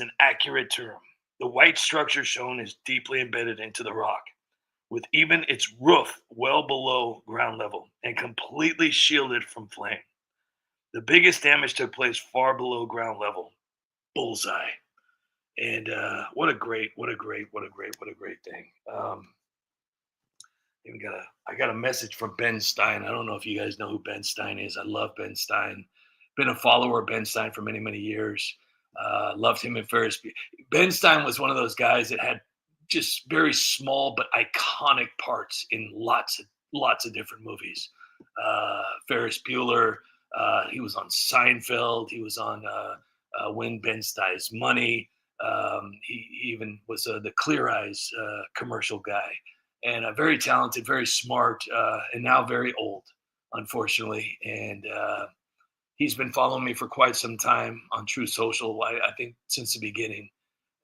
an accurate term. The white structure shown is deeply embedded into the rock, with even its roof well below ground level and completely shielded from flame. The biggest damage took place far below ground level. Bullseye. And what a great thing. I got a message from Ben Stein. I don't know if you guys know who Ben Stein is. I love Ben Stein. Been a follower of Ben Stein for many, many years. Loved him in Ferris. Ben Stein was one of those guys that had just very small but iconic parts in lots of different movies. Ferris Bueller. He was on Seinfeld. He was on When Ben Stein's Money. He even was the Clear Eyes commercial guy, and very talented, very smart, and now very old, unfortunately. And he's been following me for quite some time on Truth Social, I think since the beginning.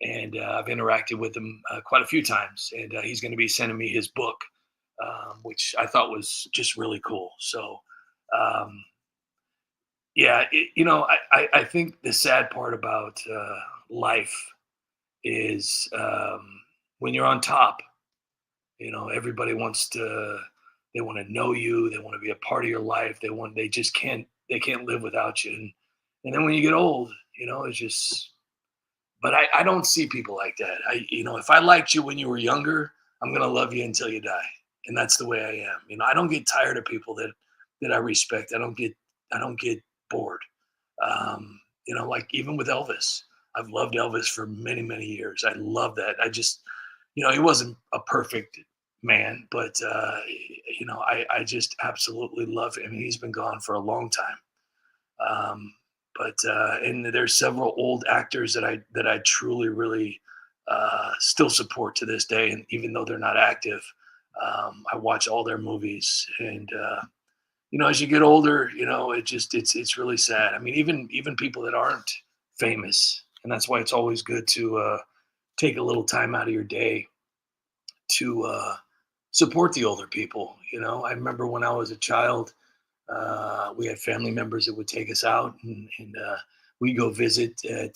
And I've interacted with him quite a few times, and he's going to be sending me his book, which I thought was just really cool. So, I think the sad part about life is when you're on top, everybody they want to know you. They want to be a part of your life. They can't live without you. And then when you get old, it's just, but I don't see people like that. If I liked you when you were younger, I'm going to love you until you die. And that's the way I am. I don't get tired of people that I respect. I don't get bored. Like even with Elvis, I've loved Elvis for many, many years. I love that. I just, he wasn't a perfect man, but I just absolutely love him. He's been gone for a long time. And there's several old actors that I truly, really still support to this day. And even though they're not active, I watch all their movies. And as you get older, it's really sad. I mean, even people that aren't famous, and that's why it's always good to take a little time out of your day to support the older people. You know, I remember when I was a child, we had family members that would take us out, and we go visit at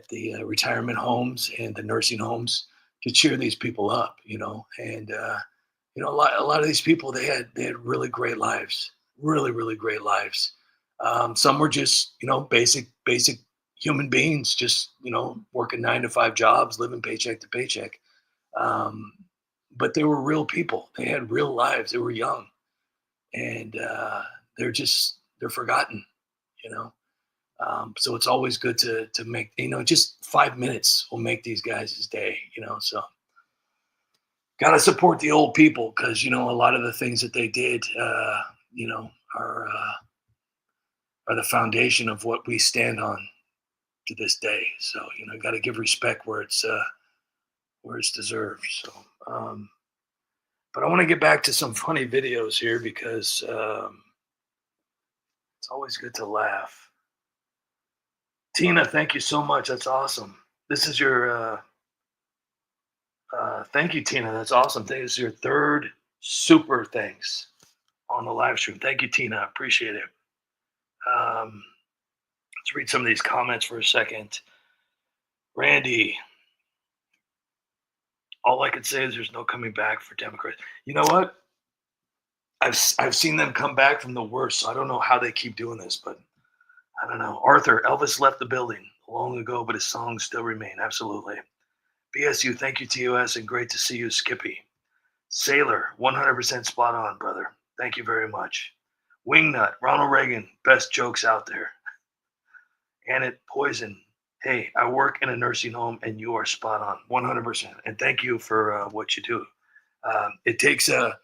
the retirement homes and the nursing homes to cheer these people up. You know, and you know, a lot of these people, they had really great lives, really great lives. Some were just, you know, basic human beings, just, you know, working 9 to 5 jobs, living paycheck to paycheck. Um, but they were real people. They had real lives. They were young, and they're forgotten. You know, so it's always good to make, you know, just 5 minutes will make these guys' day. You know, so got to support the old people, because, you know, a lot of the things that they did, you know, are the foundation of what we stand on to this day. So, you know, got to give respect where it's deserved. So, but I want to get back to some funny videos here, because it's always good to laugh. Tina, thank you so much. That's awesome. This is your thank you, Tina. That's awesome. This is your third super thanks on the live stream. Thank you, Tina. I appreciate it. Let's read some of these comments for a second. Randy, all I could say is there's no coming back for Democrats. You know what? I've seen them come back from the worst, so I don't know how they keep doing this, but I don't know. Arthur, Elvis left the building long ago, but his songs still remain. Absolutely. BSU, thank you, TOS, and great to see you, Skippy. Sailor, 100% spot on, brother. Thank you very much. Wingnut, Ronald Reagan, best jokes out there. Annette Poison, hey, I work in a nursing home and you are spot on, 100%. And thank you for what you do. It takes a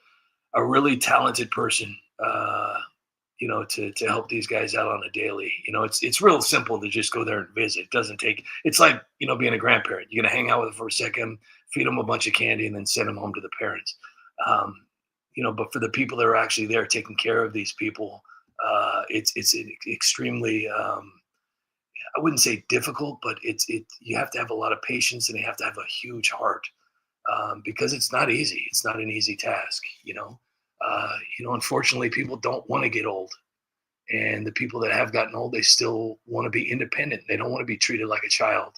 really talented person, you know, to help these guys out on a daily. You know, it's real simple to just go there and visit. It doesn't take, it's like, you know, being a grandparent. You're going to hang out with them for a second, feed them a bunch of candy, and then send them home to the parents. You know, but for the people that are actually there taking care of these people, it's extremely, I wouldn't say difficult, but you have to have a lot of patience, and you have to have a huge heart, because it's not easy. It's not an easy task, you know. Unfortunately, people don't want to get old, and the people that have gotten old, they still want to be independent. They don't want to be treated like a child,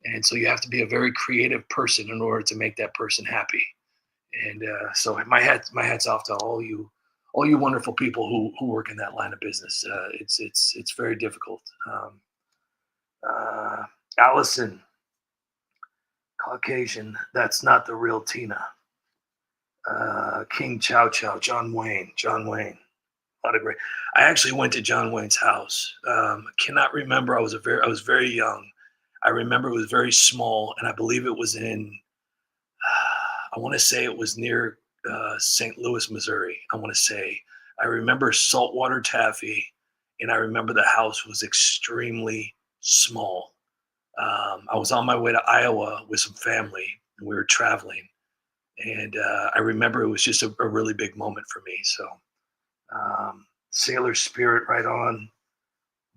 and so you have to be a very creative person in order to make that person happy. And so my hats off to all you wonderful people who work in that line of business. It's very difficult. Allison, Caucasian, that's not the real Tina. King Chow Chow, John Wayne, a lot of great. I actually went to John Wayne's house. Cannot remember. I was very young. I remember it was very small, and I believe it was in. I want to say it was near St. Louis, Missouri. I remember saltwater taffy, and I remember the house was extremely small. I was on my way to Iowa with some family, and we were traveling. And I remember it was just a really big moment for me. So Sailor Spirit, right on.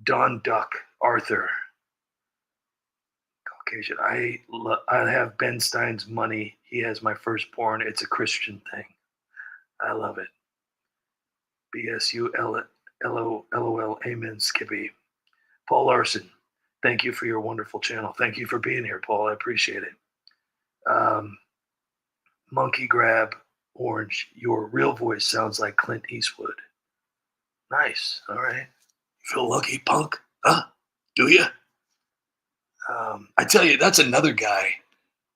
Don Duck, Arthur. Caucasian. I have Ben Stein's money. He has my firstborn. It's a Christian thing. I love it. BSU, LOL, amen, Skippy. Paul Larson, thank you for your wonderful channel. Thank you for being here, Paul. I appreciate it. Monkey Grab, Orange, your real voice sounds like Clint Eastwood. Nice. All right. You feel lucky, punk? Huh? Do you? I tell you, that's another guy.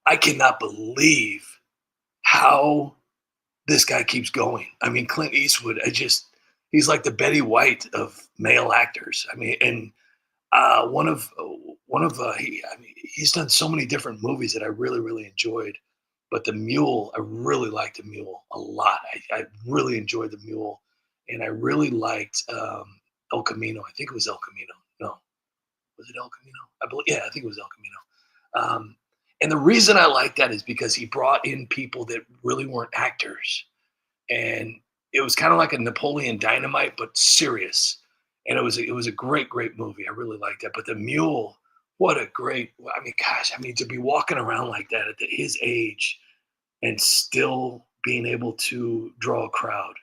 I cannot believe how this guy keeps going. I mean, Clint Eastwood, he's like the Betty White of male actors. I mean, and he's done so many different movies that I really, really enjoyed. But The Mule, I really liked The Mule a lot. I really enjoyed The Mule, and I really liked El Camino. I think it was El Camino. No, was it El Camino? I think it was El Camino. And the reason I like that is because he brought in people that really weren't actors, and it was kind of like a Napoleon Dynamite, but serious. And it was a great, great movie. I really liked that. But The Mule, what a great! I mean, gosh, to be walking around like that at his age and still being able to draw a crowd.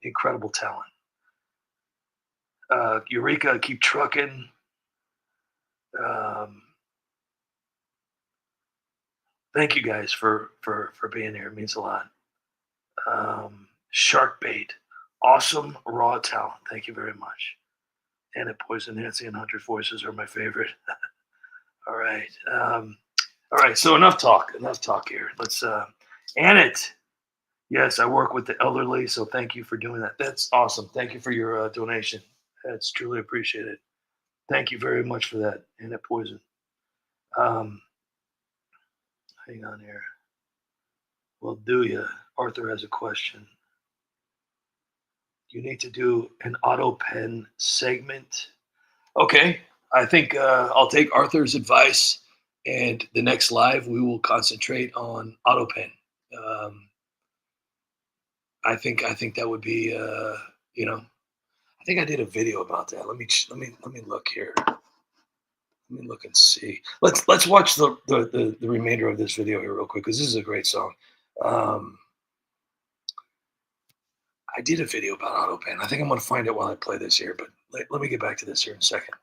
Incredible talent. Eureka, keep trucking. Thank you guys for being here. It means a lot. Shark bait, awesome raw talent. Thank you very much. And at Poison Nancy and Hunter voices are my favorite. All right. All right. So enough talk here. Let's Annette. Yes, I work with the elderly, so thank you for doing that. That's awesome. Thank you for your donation. That's truly appreciated. Thank you very much for that, Annette Poison. Hang on here. Well, do you? Arthur has a question. You need to do an auto pen segment. Okay, I think I'll take Arthur's advice, and the next live we will concentrate on auto pen. I think that would be I think I did a video about that. Let me look here. Let me look and see. Let's watch the remainder of this video here real quick, because this is a great song. I did a video about AutoPen. I think I'm going to find it while I play this here, but let me get back to this here in a second.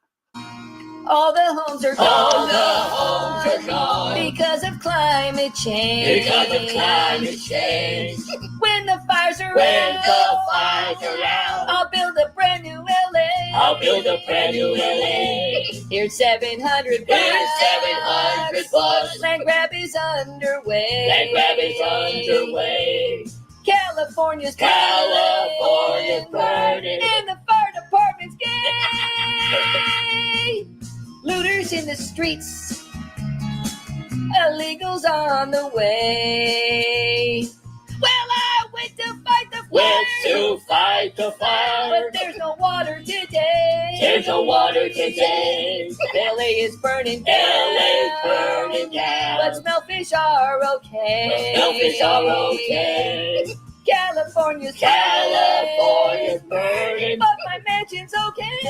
All the homes are gone. All the homes are gone. Because of climate change. Because of climate change. When the fires are When out. the fires are out. I'll build a brand new LA. I'll build a brand new LA. Here's 700 bucks. Here's 700 bucks. Land grab is underway. Land grab is underway. California's California's burning. And the fire department's gay. Looters in the streets. Illegals on the way. Well, I went to fight the fire. Went to fight the fire. But there's no water today. There's no water today. LA is burning down. LA's burning down. But smellfish are okay. Smellfish are okay. California's burning. But my mansion's okay.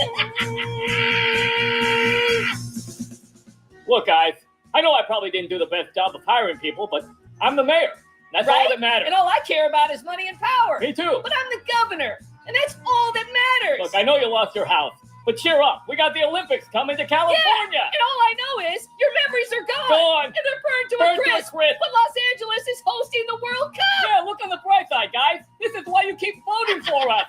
Look, guys, I know I probably didn't do the best job of hiring people, but I'm the mayor. That's all Right? that matters. And all I care about is money and power. Me too. But I'm the governor, and that's all that matters. Look, I know you lost your house, but cheer up. We got the Olympics coming to California. Yeah, and all I know is your memories are gone. Gone. And they're burned to Burned a to a crisp. crisp. But Los Angeles is hosting the World Cup. Yeah, look on the bright side, guys. This is why you keep voting for us.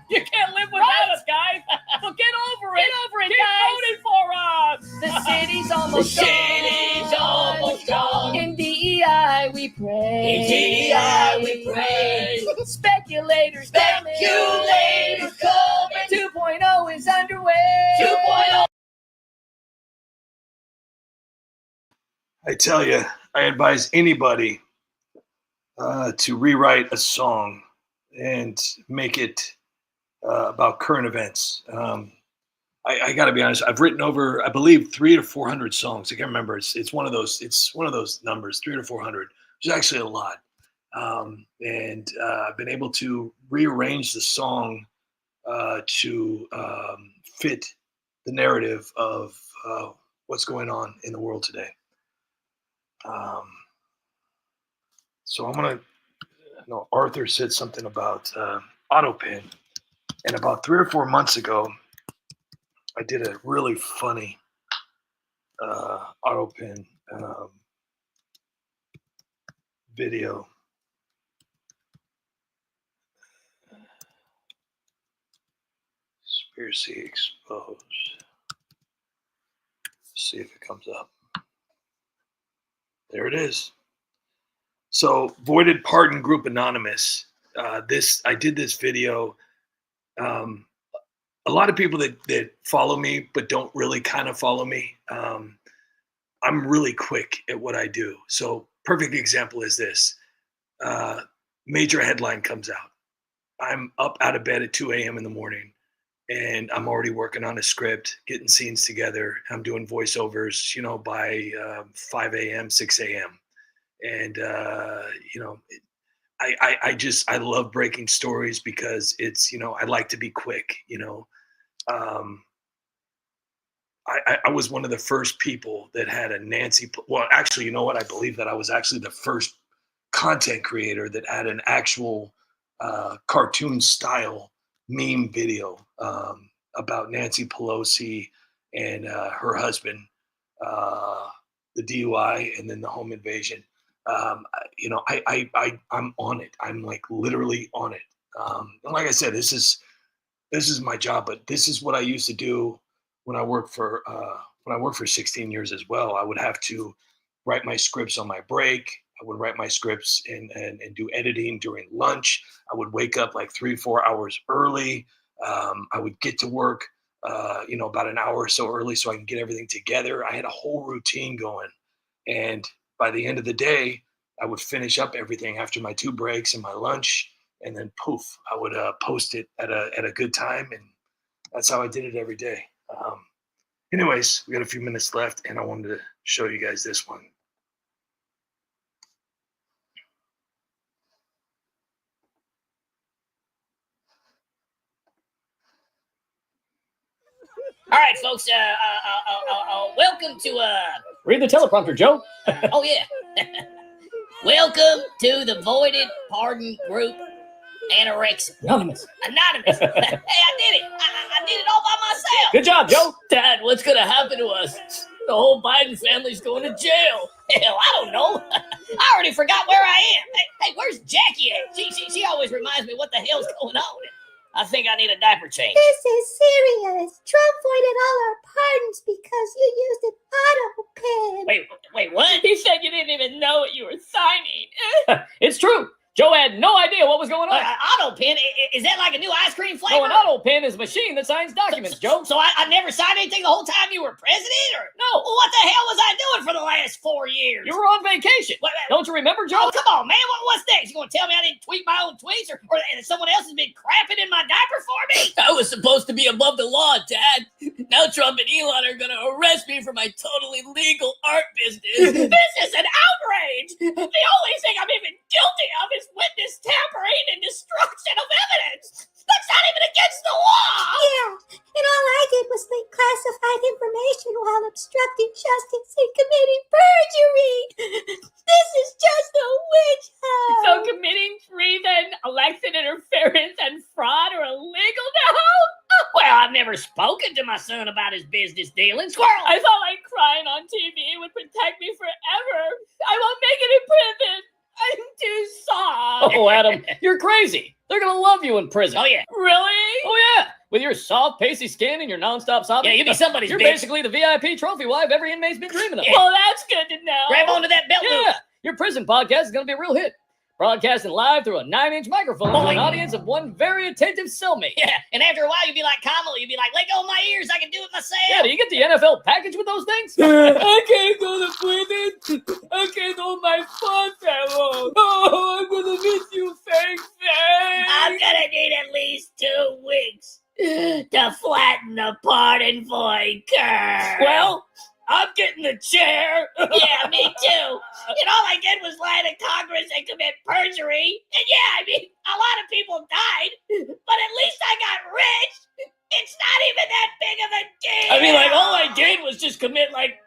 You can't live without Right? us, guys. So get over it. Get over it, keep guys. voting for us. The city's The almost city's almost gone. In DEI we pray. In DEI we pray. Speculators coming. Speculators coming. 2.0 is underway. 2.0. I tell you, I advise anybody to rewrite a song and make it about current events. I got to be honest. I've written over, I believe, 300 to 400 songs. I can't remember. It's one of those. It's one of those numbers, 300 to 400. Which is actually a lot. And I've been able to rearrange the song to fit the narrative of what's going on in the world today. So I'm gonna. Arthur said something about AutoPen, and about 3 or 4 months ago, I did a really funny AutoPen video. Conspiracy exposed. See if it comes up. There it is. So, Voided Pardon Group Anonymous. I did this video. A lot of people that follow me but don't really kind of follow me. I'm really quick at what I do. So, perfect example is this. Major headline comes out. I'm up out of bed at 2 a.m. in the morning, and I'm already working on a script, getting scenes together. I'm doing voiceovers, by 5 a.m., 6 a.m. And, I love breaking stories because it's, I like to be quick, I was one of the first people that had a Nancy. Well, actually, you know what? I believe that I was actually the first content creator that had an actual cartoon style meme video about Nancy Pelosi and her husband, the DUI, and then the home invasion. I'm on it. I'm like literally on it. And like I said, this is my job, but this is what I used to do when I worked for 16 years as well. I would have to write my scripts on my break. I would write my scripts and do editing during lunch. I would wake up like 3-4 hours early. I would get to work, about an hour or so early so I can get everything together. I had a whole routine going. And by the end of the day, I would finish up everything after my 2 breaks and my lunch. And then poof, I would post it at a good time. And that's how I did it every day. Anyways, we got a few minutes left and I wanted to show you guys this one. All right, folks. Welcome to Read the teleprompter, Joe. Oh yeah. Welcome to the Voided Pardon Group Anorexic Anonymous. Anonymous. Hey, I did it. I did it all by myself. Good job, Joe. Dad, what's gonna happen to us? The whole Biden family's going to jail. Hell, I don't know. I already forgot where I am. Hey, where's Jackie at? She always reminds me what the hell's going on. I think I need a diaper change. This is serious. Trump voided all our pardons because you used an auto pen. Wait, what? He said you didn't even know what you were signing. It's true. Joe had no idea what was going on. Auto pen? Is that like a new ice cream flavor? No, an auto pen is a machine that signs documents, Joe. So I never signed anything the whole time you were president? Or No. Well, what the hell was I doing for the last 4 years? You were on vacation. Wait. Don't you remember, Joe? Oh, come on, man. What's next? You going to tell me I didn't tweet my own tweets or that someone else has been crapping in my diaper for me? I was supposed to be above the law, Dad. Now Trump and Elon are gonna arrest me for my totally legal art business. This is an outrage. The only thing I'm even guilty of is witness tampering and destruction of evidence. That's not even against the law. Yeah, and all I did was leak classified information while obstructing justice and committing perjury. This is just a witch hunt. So committing treason, election interference, and fraud are illegal now? Well, I've never spoken to my son about his business dealings. Squirrel. I thought like crying on TV would protect me forever. I won't make it in prison. I'm too soft. Oh, Adam, you're crazy. They're going to love you in prison. Oh, yeah. Really? Oh, yeah. With your soft, pacey skin and your nonstop sobbing. Yeah, you be somebody's You're bitch. basically the VIP trophy wife every inmate's been dreaming of. Yeah. Well, that's good to know. Grab onto that belt loop. Yeah, your prison podcast is going to be a real hit. Broadcasting live through a 9-inch microphone to an audience of one very attentive cellmate. Yeah, and after a while, you'd be like Kamala. You'd be like, let go of my ears. I can do it myself. Yeah, do you get the NFL package with those things? I can't go to prison. I can't hold my phone that long. Oh, I'm gonna miss you, Fang Fang. I'm gonna need at least 2 weeks to flatten the pardon void curve. Well, I'm getting the chair. Yeah, me too. And all I did was lie to Congress and commit perjury. And yeah, I mean, a lot of people died, but at least I got rich. It's not even that big of a deal. I mean, like, all I did was just commit, like,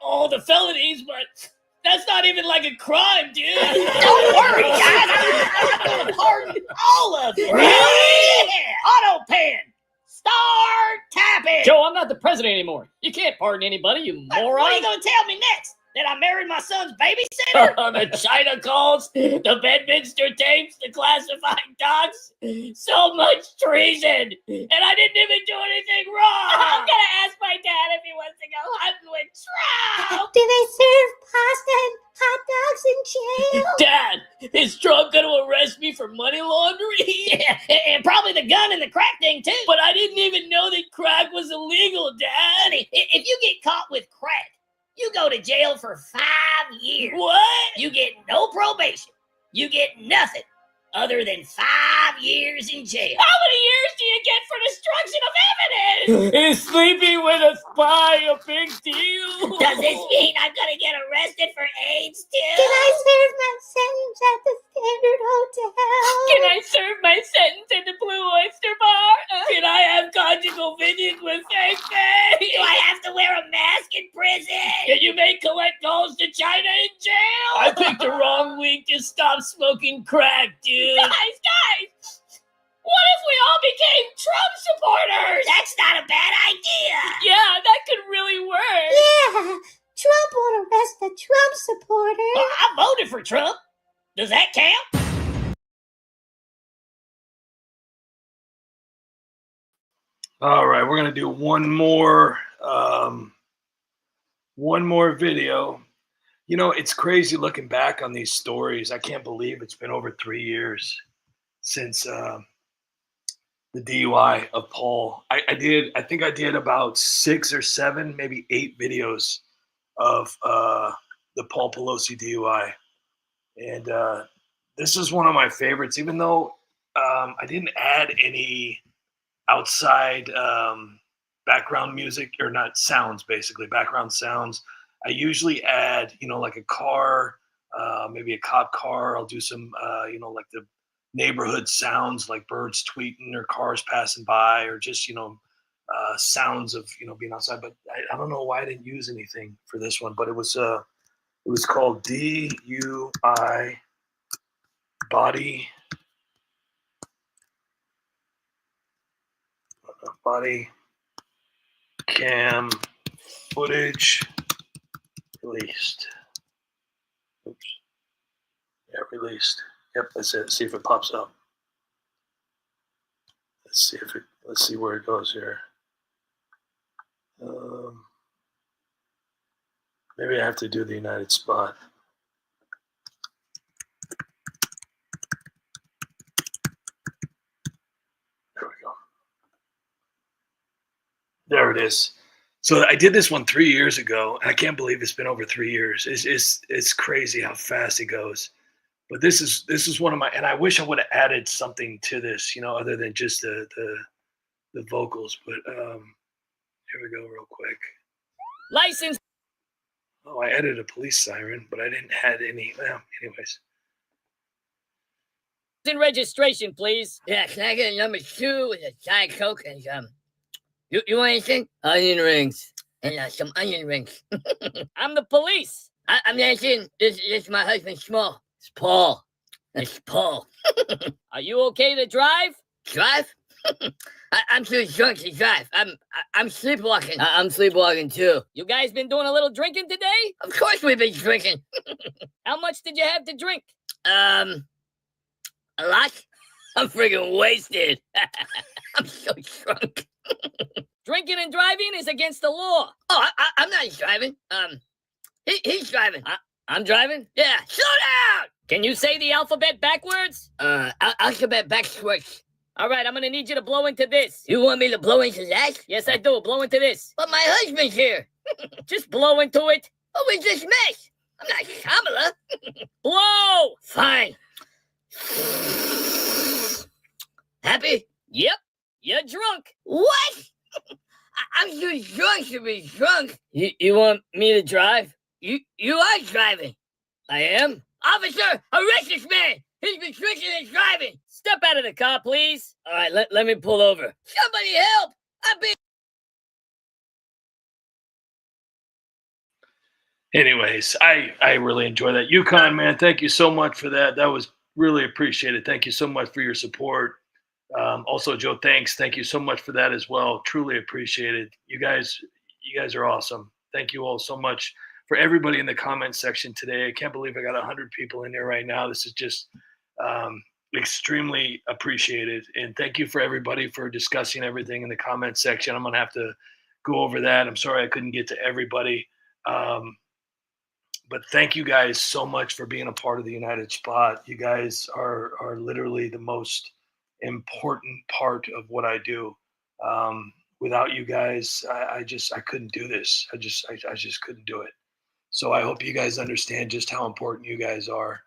all the felonies, but that's not even like a crime, dude. Don't worry, guys. I'm going to pardon all of it. Really? Yeah. Auto pen. Start tapping. Joe, I'm not the president anymore. You can't pardon anybody, you What moron. are you going to tell me next? That I married my son's babysitter? The China calls, the Bedminster tapes, the classified docs. So much treason. And I didn't even do anything wrong. I'm going to ask my dad if he wants to go hunting with Trump. Do they serve pasta and hot dogs in jail? Dad, is Trump going to arrest me for money laundering? Yeah, and probably the gun and the crack thing, too. But I didn't even know that crack was illegal, Dad. Honey, if you get caught with crack, you go to jail for 5 years. What? You get no probation. You get nothing other than 5 years in jail. How many years do you get for destruction of evidence? Is sleeping with a spy a big deal? Does this mean I'm going to get arrested for AIDS, too? Can I serve my sentence at the Standard Hotel? Can I serve my sentence at the Blue Oyster Bar? Can I have conjugal visits with Fang Fang? Do I have to wear a mask in prison? Can you make collect calls to China in jail? I I picked the wrong week to stop smoking crack, dude. Guys! What if we all became Trump supporters? That's not a bad idea. Yeah, that could really work. Yeah, Trump won't arrest the Trump supporter. Well, I voted for Trump. Does that count? All right, we're gonna do one more video. You know, it's crazy looking back on these stories. I can't believe it's been over 3 years since the DUI of Paul. I think I did about 6 or 7, maybe 8 videos of the Paul Pelosi DUI, and this is one of my favorites. Even though I didn't add any outside background music, or not sounds, basically background sounds. I usually add, you know, like a car, maybe a cop car. I'll do some, you know, like the neighborhood sounds, like birds tweeting or cars passing by, or just, you know, sounds of, you know, being outside. But I don't know why I didn't use anything for this one, but it was called DUI body cam footage released. Oops. Yeah, released. Yep, that's it. See if it pops up. Let's see where it goes here. Maybe I have to do the United spot. There we go. There it is. So I did this one 3 years ago, and I can't believe it's been over 3 years. It's crazy how fast it goes. But this is one of my, and I wish I would have added something to this, you know, other than just the vocals. But here we go, real quick. License Oh, I added a police siren, but I didn't add any. Well, anyways. and registration, please. Yeah, can I get a number 2 with a Diet Coke and you want anything? Onion rings. And some onion rings. I'm the police. I'm Nancy. This is my husband, Small. It's Paul. It's Paul. Are you okay to drive? Drive? I'm too drunk to drive. I'm sleepwalking. I'm sleepwalking too. You guys been doing a little drinking today? Of course we've been drinking. How much did you have to drink? A lot. I'm friggin' wasted. I'm so drunk. Drinking and driving is against the law. Oh, I'm not driving. He's driving. I'm driving? Yeah, slow down! Can you say the alphabet backwards? Alphabet backwards. All right, I'm gonna need you to blow into this. You want me to blow into that? Yes, I do. Blow into this. But my husband's here. Just blow into it. Oh, we just met. I'm not Kamala. Blow! Fine. Happy? Yep. You're drunk. What? I'm too drunk to be drunk. You want me to drive? You are driving. I am? Officer, arrest this man. He's been drinking and driving. Step out of the car, please. All right, let me pull over. Somebody help. I'm being... Anyways, I really enjoy that. Yukon, man, thank you so much for that. That was really appreciated. Thank you so much for your support. Also, Joe, thanks. Thank you so much for that as well. Truly appreciated. You guys are awesome. Thank you all so much for everybody in the comment section today. I can't believe I got 100 people in there right now. This is just extremely appreciated. And thank you for everybody for discussing everything in the comment section. I'm going to have to go over that. I'm sorry I couldn't get to everybody. But thank you guys so much for being a part of the United Spot. You guys are literally the most important part of what I do. Without you guys, I couldn't do this. I just couldn't do it. So I hope you guys understand just how important you guys are.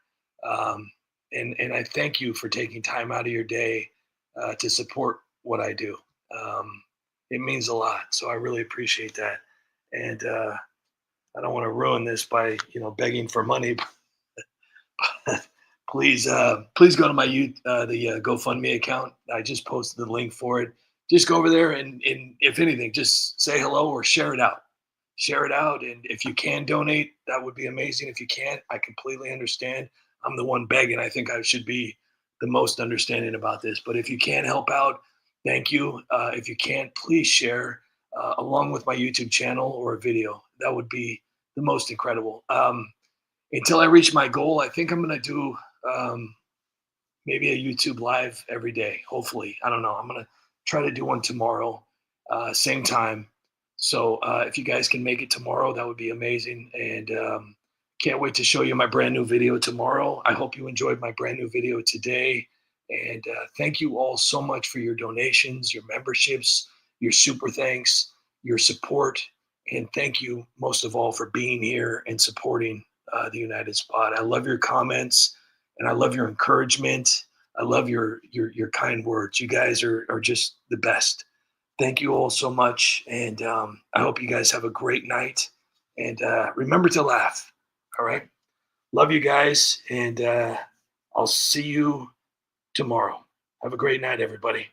And I thank you for taking time out of your day to support what I do. It means a lot. So I really appreciate that. And I don't want to ruin this by, begging for money. Please go to my the GoFundMe account. I just posted the link for it. Just go over there and if anything, just say hello or share it out. share it out. And if you can donate, that would be amazing. If you can't, I completely understand. I'm the one begging. I think I should be the most understanding about this. But if you can help out, thank you. If you can't, please share along with my YouTube channel or a video. That would be the most incredible. Until I reach my goal, I think I'm going to do maybe a YouTube live every day. Hopefully, I don't know. I'm going to try to do one tomorrow, same time. So if you guys can make it tomorrow, that would be amazing. And can't wait to show you my brand new video tomorrow. I hope you enjoyed my brand new video today. And thank you all so much for your donations, your memberships, your super thanks, your support. And thank you most of all for being here and supporting the United Spot. I love your comments and I love your encouragement. I love your kind words. You guys are just the best. Thank you all so much. And I hope you guys have a great night. And remember to laugh. All right. Love you guys. And I'll see you tomorrow. Have a great night, everybody.